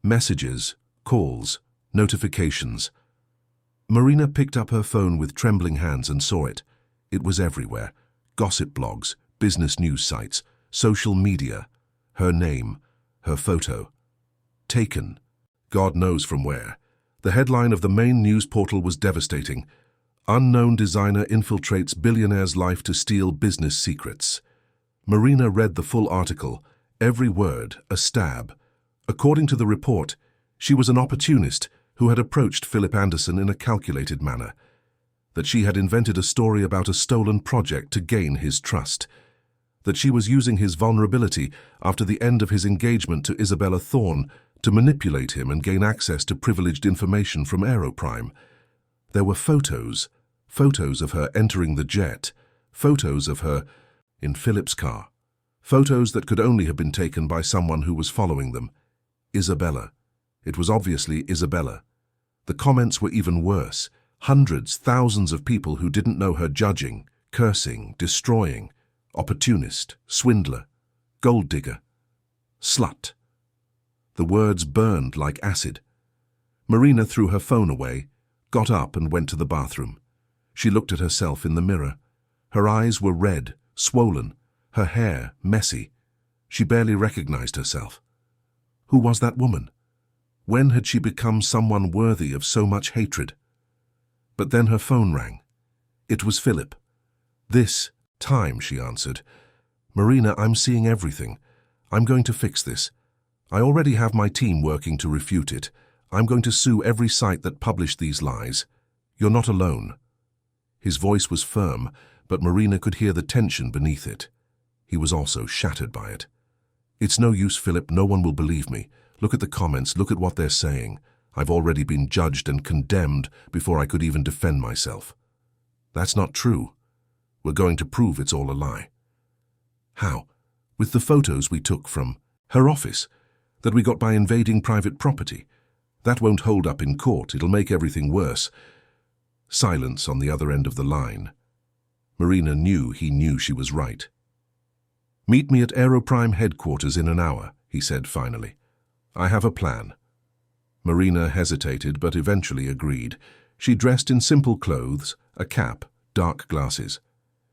Messages, calls, notifications. Marina picked up her phone with trembling hands and saw it. It was everywhere. Gossip blogs, business news sites, social media. Her name, her photo. Taken. God knows from where. The headline of the main news portal was devastating. Unknown designer infiltrates billionaire's life to steal business secrets. Marina read the full article, every word a stab. According to the report, she was an opportunist who had approached Philip Anderson in a calculated manner. That she had invented a story about a stolen project to gain his trust. That she was using his vulnerability after the end of his engagement to Isabella Thorne to manipulate him and gain access to privileged information from Aeroprime. There were photos of her entering the jet, photos of her in Philip's car, photos that could only have been taken by someone who was following them. Isabella. It was obviously Isabella. The comments were even worse. Hundreds, thousands of people who didn't know her judging, cursing, destroying. Opportunist, swindler, gold digger, slut. The words burned like acid. Marina threw her phone away, got up and went to the bathroom. She looked at herself in the mirror. Her eyes were red, swollen, her hair messy. She barely recognized herself. Who was that woman? When had she become someone worthy of so much hatred? But then her phone rang. It was Philip. This time, she answered. Marina, I'm seeing everything. I'm going to fix this. I already have my team working to refute it. I'm going to sue every site that published these lies. You're not alone. His voice was firm, but Marina could hear the tension beneath it. He was also shattered by it. It's no use, Philip. No one will believe me. Look at the comments. Look at what they're saying. I've already been judged and condemned before I could even defend myself. That's not true. We're going to prove it's all a lie. How? With the photos we took from her office, that we got by invading private property. That won't hold up in court. It'll make everything worse. Silence on the other end of the line. Marina knew he knew she was right. Meet me at Aeroprime headquarters in an hour, he said finally. I have a plan. Marina hesitated but eventually agreed. She dressed in simple clothes, a cap, dark glasses.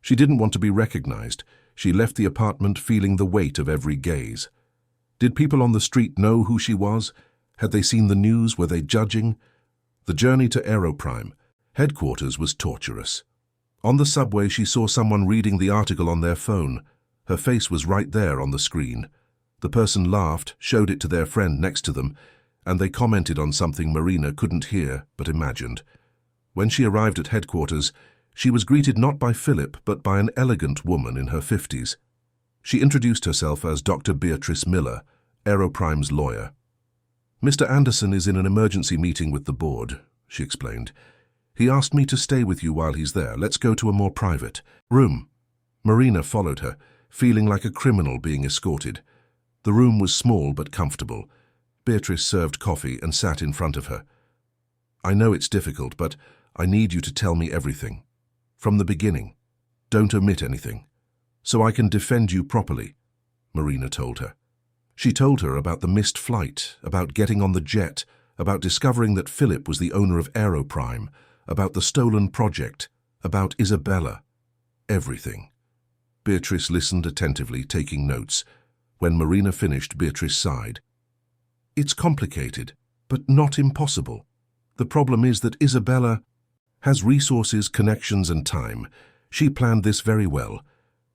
She didn't want to be recognized. She left the apartment feeling the weight of every gaze. Did people on the street know who she was? Had they seen the news? Were they judging? The journey to Aeroprime headquarters was torturous. On the subway, she saw someone reading the article on their phone. Her face was right there on the screen. The person laughed, showed it to their friend next to them, and they commented on something Marina couldn't hear but imagined. When she arrived at headquarters, she was greeted not by Philip but by an elegant woman in her 50s. She introduced herself as Dr. Beatrice Miller, Aeroprime's lawyer. Mr. Anderson is in an emergency meeting with the board, she explained. He asked me to stay with you while he's there. Let's go to a more private room. Marina followed her, feeling like a criminal being escorted. The room was small but comfortable. Beatrice served coffee and sat in front of her. I know it's difficult, but I need you to tell me everything. From the beginning. Don't omit anything. So I can defend you properly, Marina told her. She told her about the missed flight, about getting on the jet, about discovering that Philip was the owner of Aeroprime, about the stolen project, about Isabella. Everything. Beatrice listened attentively, taking notes. When Marina finished, Beatrice sighed. It's complicated, but not impossible. The problem is that Isabella has resources, connections, and time. She planned this very well.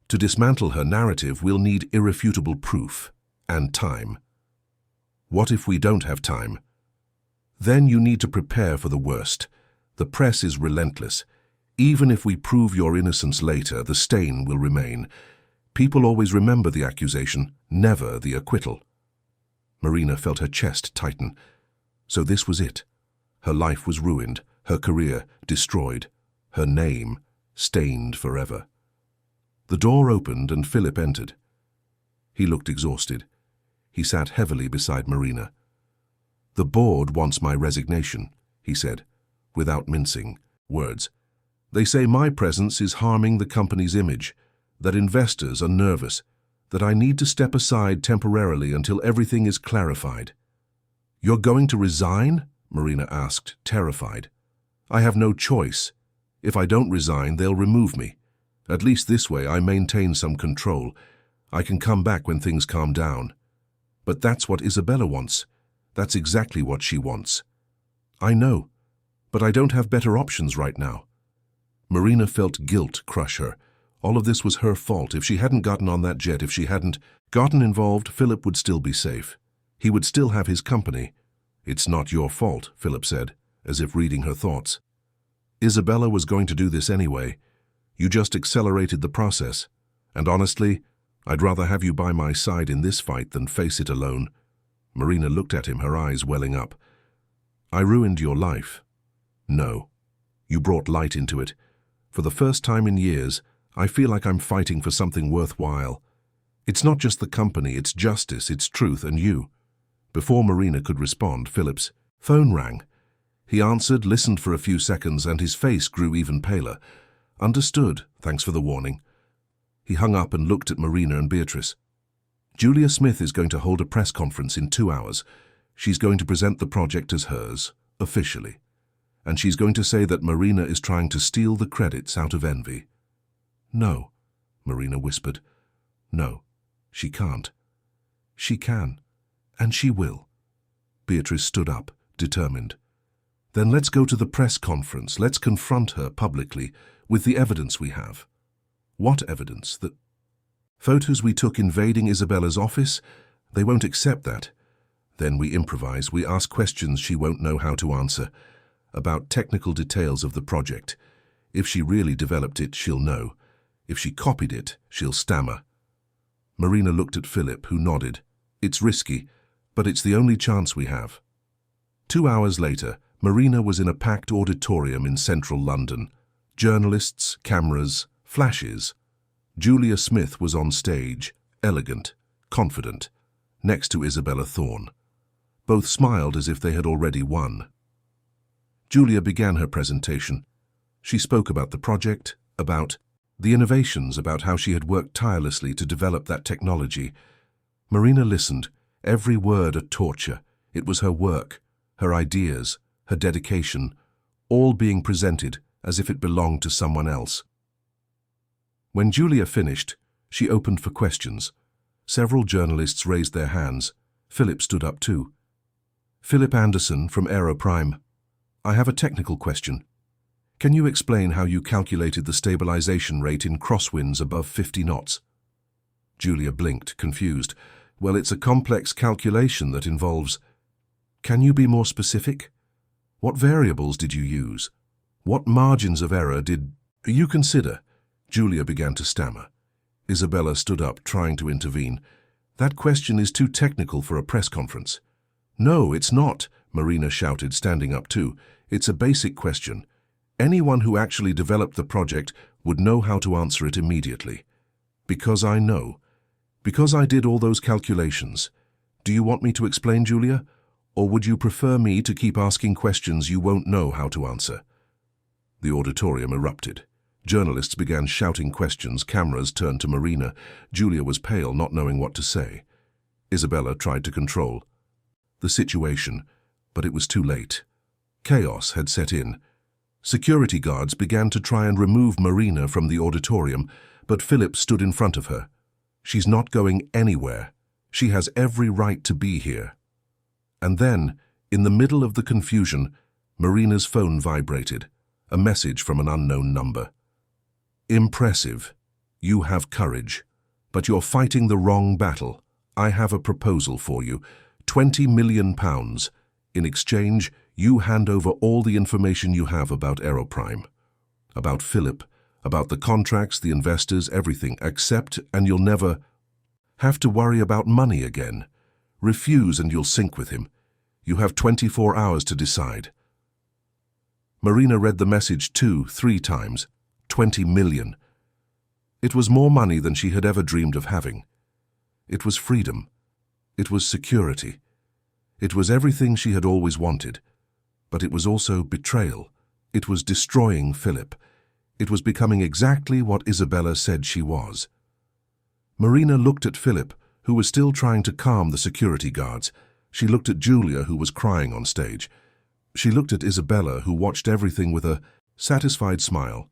To dismantle her narrative, we'll need irrefutable proof and time. What if we don't have time? Then you need to prepare for the worst. The press is relentless. Even if we prove your innocence later, the stain will remain. People always remember the accusation, never the acquittal. Marina felt her chest tighten. So this was it. Her life was ruined, her career destroyed, her name stained forever. The door opened and Philip entered. He looked exhausted. He sat heavily beside Marina. "The board wants my resignation," he said, without mincing words. "They say my presence is harming the company's image, that investors are nervous, that I need to step aside temporarily until everything is clarified." "You're going to resign?" Marina asked, terrified. "I have no choice. If I don't resign, they'll remove me. At least this way I maintain some control. I can come back when things calm down." "But that's what Isabella wants. That's exactly what she wants." "I know, but I don't have better options right now." Marina felt guilt crush her. All of this was her fault. If she hadn't gotten on that jet, if she hadn't gotten involved, Philip would still be safe. He would still have his company. "It's not your fault," Philip said, as if reading her thoughts. "Isabella was going to do this anyway. You just accelerated the process. And honestly, I'd rather have you by my side in this fight than face it alone." Marina looked at him, her eyes welling up. "I ruined your life." "No. You brought light into it. For the first time in years, I feel like I'm fighting for something worthwhile. It's not just the company, it's justice, it's truth, and you." Before Marina could respond, Philip's phone rang. He answered, listened for a few seconds, and his face grew even paler. "Understood, thanks for the warning." He hung up and looked at Marina and Beatrice. "Julia Smith is going to hold a press conference in 2 hours. She's going to present the project as hers, officially. And she's going to say that Marina is trying to steal the credits out of envy." "No," Marina whispered. "No, she can't." "She can, and she will." Beatrice stood up, determined. "Then let's go to the press conference. Let's confront her publicly with the evidence we have." "What evidence? The photos we took invading Isabella's office? They won't accept that." Then we improvise. We ask questions she won't know how to answer, about technical details of the project. If she really developed it, she'll know. If she copied it, she'll stammer. Marina looked at Philip, who nodded. "It's risky, but it's the only chance we have." 2 hours later, Marina was in a packed auditorium in central London. Journalists, cameras, flashes. Julia Smith was on stage, elegant, confident, next to Isabella Thorne. Both smiled as if they had already won. Julia began her presentation. She spoke about the project, about the innovations, about how she had worked tirelessly to develop that technology. Marina listened, every word a torture. It was her work, her ideas, her dedication, all being presented as if it belonged to someone else. When Julia finished, she opened for questions. Several journalists raised their hands. Philip stood up too. "Philip Anderson from Aeroprime. I have a technical question. Can you explain how you calculated the stabilization rate in crosswinds above 50 knots? Julia blinked, confused. "Well, it's a complex calculation that involves—" "Can you be more specific? What variables did you use? What margins of error did you consider?" Julia began to stammer. Isabella stood up, trying to intervene. "That question is too technical for a press conference." "No, it's not," Marina shouted, standing up too. "It's a basic question. Anyone who actually developed the project would know how to answer it immediately." "Because I know. Because I did all those calculations. Do you want me to explain, Julia? Or would you prefer me to keep asking questions you won't know how to answer?" The auditorium erupted. Journalists began shouting questions. Cameras turned to Marina. Julia was pale, not knowing what to say. Isabella tried to control the situation, but it was too late. Chaos had set in. Security guards began to try and remove Marina from the auditorium, but Philip stood in front of her. "She's not going anywhere. She has every right to be here." And then, in the middle of the confusion, Marina's phone vibrated, a message from an unknown number. "Impressive. You have courage. But you're fighting the wrong battle. I have a proposal for you. £20 million. In exchange, you hand over all the information you have about Aeroprime. About Philip, about the contracts, the investors, everything. Accept and you'll never have to worry about money again. Refuse and you'll sink with him. You have 24 hours to decide." Marina read the message 2-3 times. 20 million. It was more money than she had ever dreamed of having. It was freedom. It was security. It was everything she had always wanted. But it was also betrayal. It was destroying Philip. It was becoming exactly what Isabella said she was. Marina looked at Philip, who was still trying to calm the security guards. She looked at Julia, who was crying on stage. She looked at Isabella, who watched everything with a satisfied smile.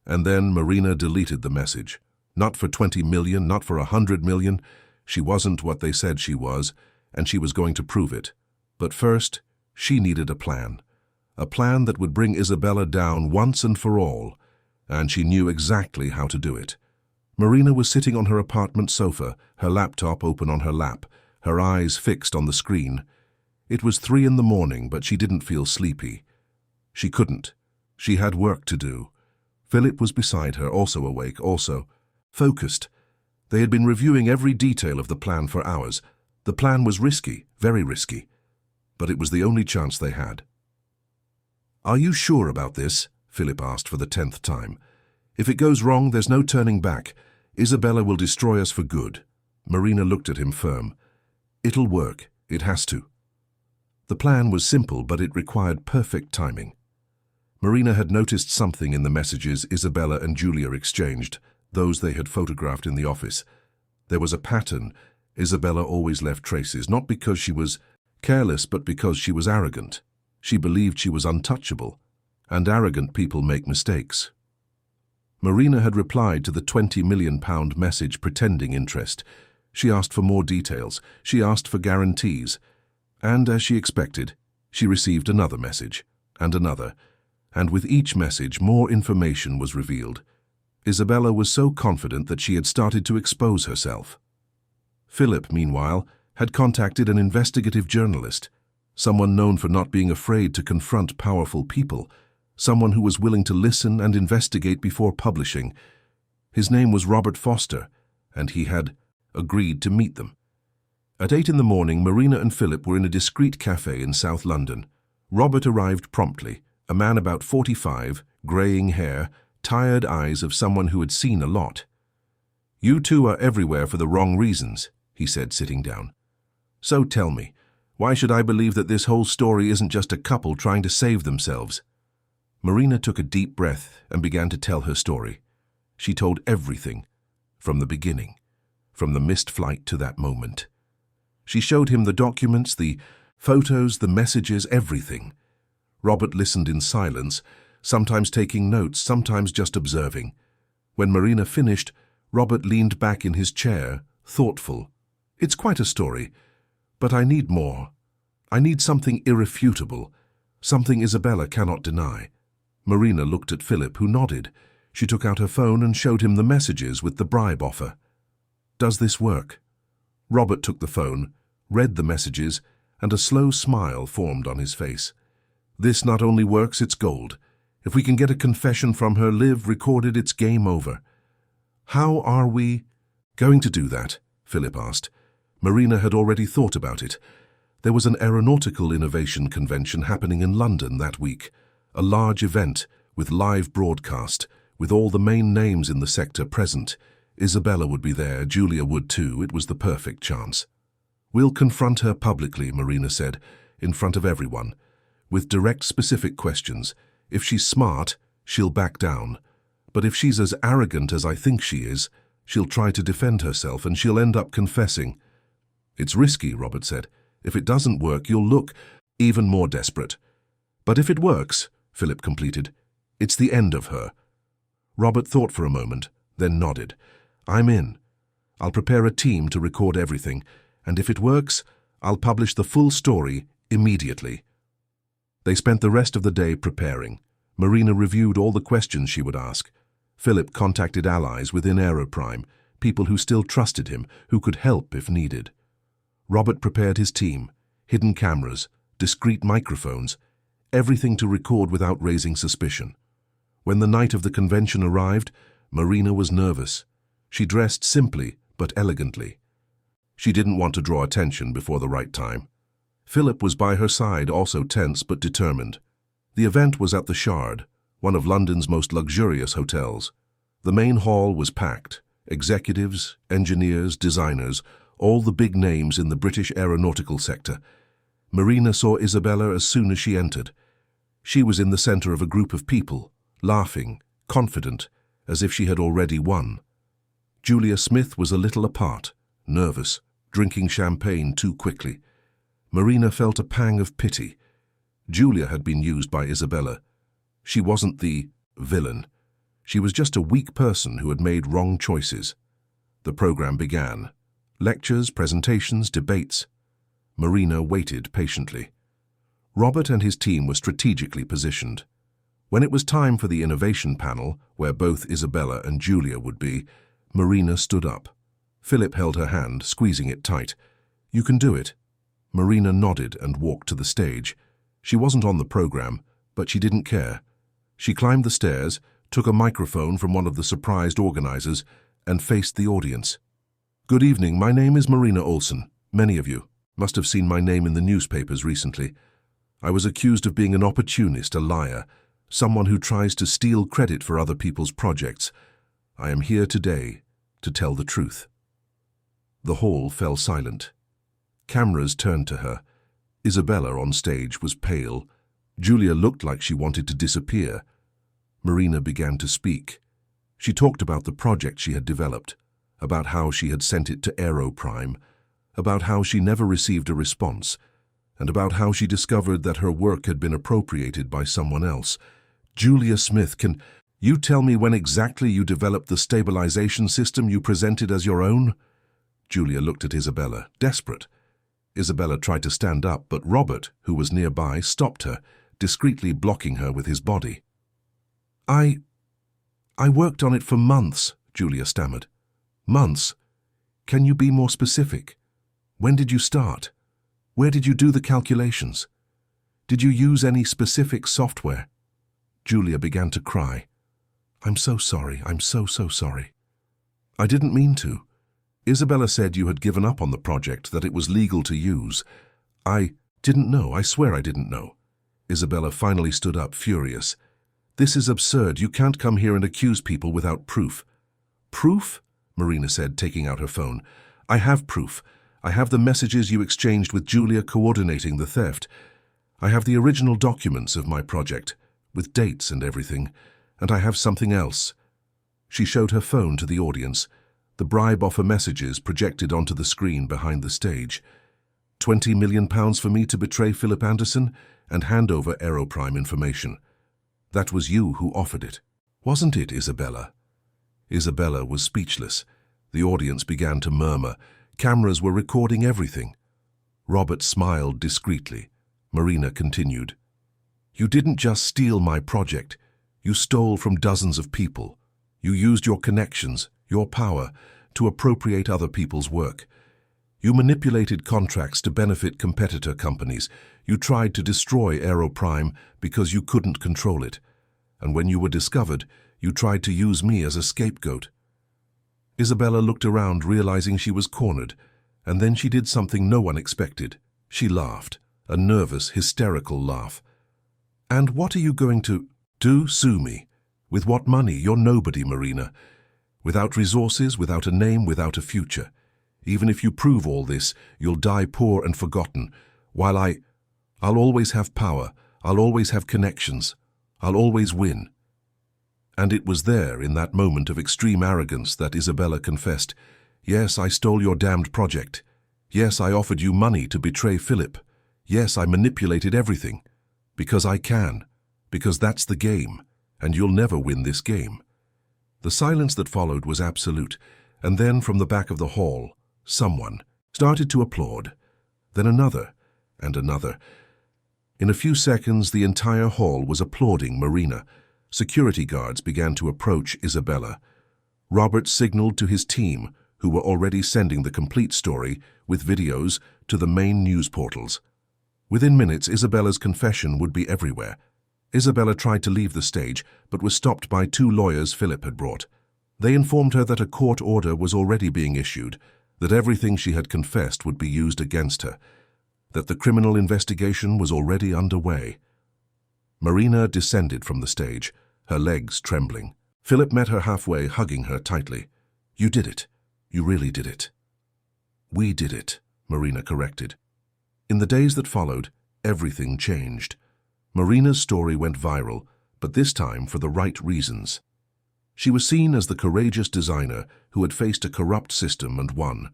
And then Marina deleted the message. Not for 20 million, not for 100 million. She wasn't what they said she was, and she was going to prove it. But first, she needed a plan. A plan that would bring Isabella down once and for all, and she knew exactly how to do it. Marina was sitting on her apartment sofa, her laptop open on her lap, her eyes fixed on the screen. It was 3 in the morning, but she didn't feel sleepy. She couldn't. She had work to do. Philip was beside her, also awake, also focused. They had been reviewing every detail of the plan for hours. The plan was risky, very risky, but it was the only chance they had. "Are you sure about this?" Philip asked for the 10th time. "If it goes wrong, there's no turning back. Isabella will destroy us for good." Marina looked at him firm. "It'll work. It has to." The plan was simple, but it required perfect timing. Marina had noticed something in the messages Isabella and Julia exchanged, those they had photographed in the office. There was a pattern. Isabella always left traces, not because she was careless, but because she was arrogant. She believed she was untouchable, and arrogant people make mistakes. Marina had replied to the £20 million message pretending interest. She asked for more details. She asked for guarantees. And as she expected, she received another message, and another, and with each message more information was revealed. Isabella was so confident that she had started to expose herself. Philip, meanwhile, had contacted an investigative journalist, someone known for not being afraid to confront powerful people, someone who was willing to listen and investigate before publishing. His name was Robert Foster, and he had agreed to meet them. At 8 in the morning, Marina and Philip were in a discreet cafe in South London. Robert arrived promptly, a man about 45, greying hair, tired eyes of someone who had seen a lot. "You two are everywhere for the wrong reasons," he said, sitting down. "So tell me, why should I believe that this whole story isn't just a couple trying to save themselves?" Marina took a deep breath and began to tell her story. She told everything, from the beginning, from the missed flight to that moment. She showed him the documents, the photos, the messages, everything. Robert listened in silence, sometimes taking notes, sometimes just observing. When Marina finished, Robert leaned back in his chair, thoughtful. "It's quite a story, but I need more. I need something irrefutable, something Isabella cannot deny." Marina looked at Philip, who nodded. She took out her phone and showed him the messages with the bribe offer. "Does this work?" Robert took the phone, read the messages, and a slow smile formed on his face. "This not only works, it's gold. If we can get a confession from her, live, recorded, it's game over." "How are we going to do that?" Philip asked. Marina had already thought about it. There was an aeronautical innovation convention happening in London that week, a large event with live broadcast, with all the main names in the sector present. Isabella would be there, Julia would too. It was the perfect chance. "We'll confront her publicly," Marina said, "in front of everyone, with direct, specific questions. If she's smart, she'll back down. But if she's as arrogant as I think she is, she'll try to defend herself and she'll end up confessing." "It's risky," Robert said. "If it doesn't work, you'll look even more desperate." "But if it works," Philip completed, "it's the end of her." Robert thought for a moment, then nodded. "I'm in. I'll prepare a team to record everything, and if it works, I'll publish the full story immediately." They spent the rest of the day preparing. Marina reviewed all the questions she would ask. Philip contacted allies within Aeroprime, people who still trusted him, who could help if needed. Robert prepared his team, hidden cameras, discreet microphones, everything to record without raising suspicion. When the night of the convention arrived, Marina was nervous. She dressed simply but elegantly. She didn't want to draw attention before the right time. Philip was by her side, also tense but determined. The event was at the Shard, one of London's most luxurious hotels. The main hall was packed. Executives, engineers, designers, all the big names in the British aeronautical sector. Marina saw Isabella as soon as she entered. She was in the center of a group of people, laughing, confident, as if she had already won. Julia Smith was a little apart, nervous, drinking champagne too quickly. Marina felt a pang of pity. Julia had been used by Isabella. She wasn't the villain. She was just a weak person who had made wrong choices. The program began. Lectures, presentations, debates. Marina waited patiently. Robert and his team were strategically positioned. When it was time for the innovation panel, where both Isabella and Julia would be, Marina stood up. Philip held her hand, squeezing it tight. "You can do it." Marina nodded and walked to the stage. She wasn't on the program, but she didn't care. She climbed the stairs, took a microphone from one of the surprised organizers, and faced the audience. "Good evening, my name is Marina Olsen. Many of you must have seen my name in the newspapers recently. I was accused of being an opportunist, a liar, someone who tries to steal credit for other people's projects. I am here today to tell the truth." The hall fell silent. Cameras turned to her. Isabella on stage was pale. Julia looked like she wanted to disappear. Marina began to speak. She talked about the project she had developed, about how she had sent it to Aeroprime, about how she never received a response, and about how she discovered that her work had been appropriated by someone else. "Julia Smith, can you tell me when exactly you developed the stabilization system you presented as your own?" Julia looked at Isabella, desperate. Isabella tried to stand up, but Robert, who was nearby, stopped her, discreetly blocking her with his body. I worked on it for months," Julia stammered. "Months? Can you be more specific? When did you start? Where did you do the calculations? Did you use any specific software?" Julia began to cry. "I'm so sorry. I'm so sorry." "I didn't mean to. Isabella said you had given up on the project, that it was legal to use. I didn't know. I swear I didn't know." Isabella finally stood up, furious. "This is absurd. You can't come here and accuse people without proof." "Proof?" Marina said, taking out her phone. "I have proof. I have the messages you exchanged with Julia coordinating the theft. I have the original documents of my project, with dates and everything. And I have something else." She showed her phone to the audience. The bribe offer messages projected onto the screen behind the stage. £20 million for me to betray Philip Anderson and hand over Aeroprime information. That was you who offered it, wasn't it, Isabella? Isabella was speechless. The audience began to murmur. Cameras were recording everything. Robert smiled discreetly. Marina continued. "You didn't just steal my project. You stole from dozens of people. You used your connections, your power, to appropriate other people's work. You manipulated contracts to benefit competitor companies. You tried to destroy Aeroprime because you couldn't control it. And when you were discovered, you tried to use me as a scapegoat." Isabella looked around, realizing she was cornered, and then she did something no one expected. She laughed, a nervous, hysterical laugh. "And what are you going to do? Sue me? With what money? You're nobody, Marina. Without resources, without a name, without a future. Even if you prove all this, you'll die poor and forgotten, while I'll always have power, I'll always have connections, I'll always win." And it was there, in that moment of extreme arrogance, that Isabella confessed, "Yes, I stole your damned project. Yes, I offered you money to betray Philip. Yes, I manipulated everything. Because I can. Because that's the game, and you'll never win this game." The silence that followed was absolute, and then from the back of the hall, someone started to applaud, then another, and another. In a few seconds, the entire hall was applauding Marina. Security guards began to approach Isabella. Robert signaled to his team, who were already sending the complete story, with videos, to the main news portals. Within minutes, Isabella's confession would be everywhere. Isabella tried to leave the stage, but was stopped by two lawyers Philip had brought. They informed her that a court order was already being issued, that everything she had confessed would be used against her, that the criminal investigation was already underway. Marina descended from the stage. her legs trembling. Philip met her halfway, hugging her tightly. "You did it. You really did it." "We did it," Marina corrected. In the days that followed, everything changed. Marina's story went viral, but this time for the right reasons. She was seen as the courageous designer who had faced a corrupt system and won.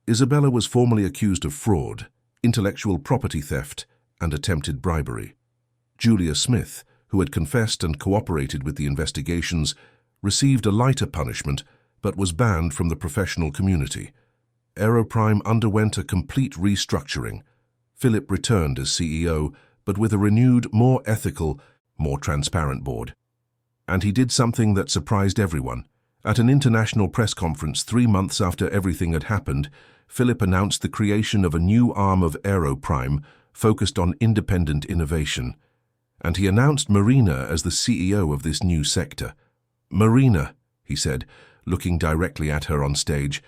Isabella was formally accused of fraud, intellectual property theft, and attempted bribery. Julia Smith, who had confessed and cooperated with the investigations, received a lighter punishment but was banned from the professional community. Aeroprime underwent a complete restructuring. Philip returned as CEO, but with a renewed, more ethical, more transparent board. And he did something that surprised everyone. At an international press conference 3 months after everything had happened, Philip announced the creation of a new arm of Aeroprime focused on independent innovation. And he announced Marina as the CEO of this new sector. "Marina," he said, looking directly at her on stage,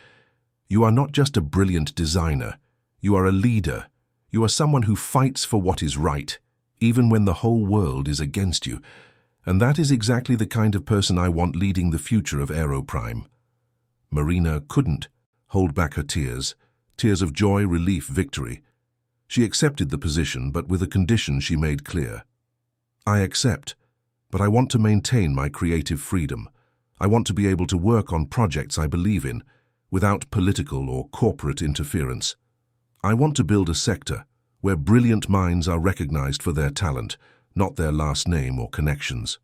"you are not just a brilliant designer. You are a leader. You are someone who fights for what is right, even when the whole world is against you. And that is exactly the kind of person I want leading the future of Aeroprime." Marina couldn't hold back her tears of joy, relief, victory. She accepted the position, but with a condition she made clear. "I accept, but I want to maintain my creative freedom. I want to be able to work on projects I believe in, without political or corporate interference. I want to build a sector where brilliant minds are recognized for their talent, not their last name or connections."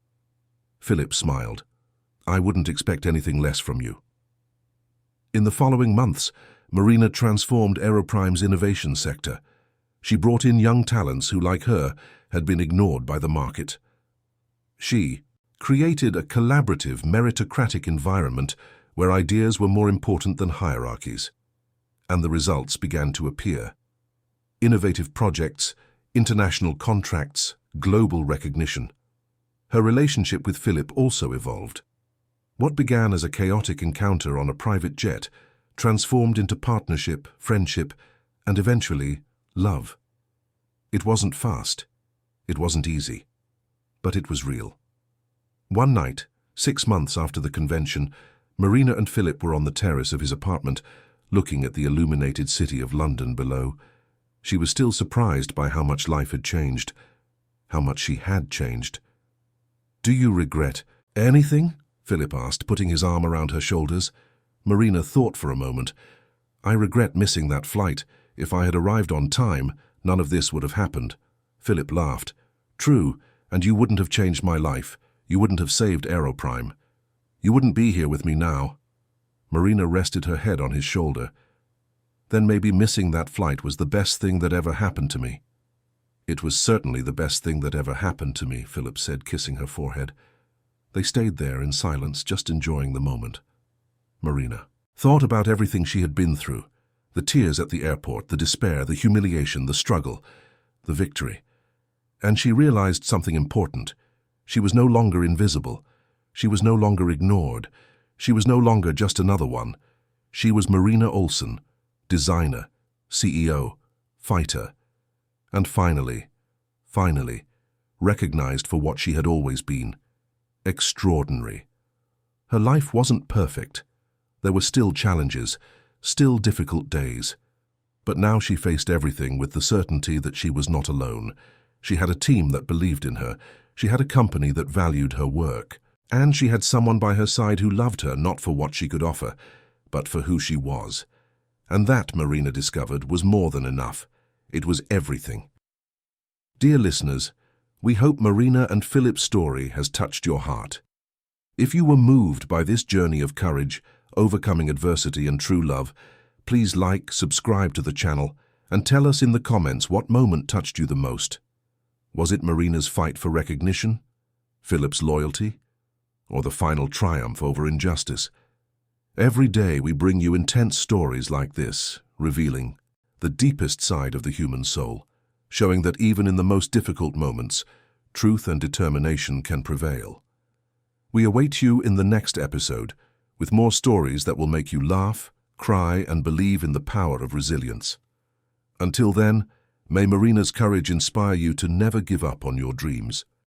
Philip smiled. "I wouldn't expect anything less from you." In the following months, Marina transformed Aeroprime's innovation sector. She brought in young talents who, like her, had been ignored by the market. She created a collaborative, meritocratic environment where ideas were more important than hierarchies. And the results began to appear. Innovative projects, international contracts, global recognition. Her relationship with Philip also evolved. What began as a chaotic encounter on a private jet transformed into partnership, friendship, and eventually, love. It wasn't fast. It wasn't easy. But it was real. One night, 6 months after the convention, Marina and Philip were on the terrace of his apartment, looking at the illuminated city of London below. She was still surprised by how much life had changed, how much she had changed. "Do you regret anything?" Philip asked, putting his arm around her shoulders. Marina thought for a moment. "I regret missing that flight. If I had arrived on time, none of this would have happened." Philip laughed. "True, and you wouldn't have changed my life. You wouldn't have saved Aeroprime. You wouldn't be here with me now." Marina rested her head on his shoulder. "Then maybe missing that flight was the best thing that ever happened to me." "It was certainly the best thing that ever happened to me," Philip said, kissing her forehead. They stayed there in silence, just enjoying the moment. Marina thought about everything she had been through. The tears at the airport, the despair, the humiliation, the struggle, the victory. And she realized something important. She was no longer invisible. She was no longer ignored. She was no longer just another one. She was Marina Olsen, designer, CEO, fighter, and finally, recognized for what she had always been. Extraordinary. Her life wasn't perfect. There were still challenges, still difficult days. But now she faced everything with the certainty that she was not alone. She had a team that believed in her. She had a company that valued her work. And she had someone by her side who loved her not for what she could offer, but for who she was. And that, Marina discovered, was more than enough. It was everything. Dear listeners, we hope Marina and Philip's story has touched your heart. If you were moved by this journey of courage, overcoming adversity and true love, please like, subscribe to the channel, and tell us in the comments what moment touched you the most. Was it Marina's fight for recognition, Philip's loyalty, or the final triumph over injustice? Every day we bring you intense stories like this, revealing the deepest side of the human soul, showing that even in the most difficult moments, truth and determination can prevail. We await you in the next episode with more stories that will make you laugh, cry, and believe in the power of resilience. Until then, may Marina's courage inspire you to never give up on your dreams.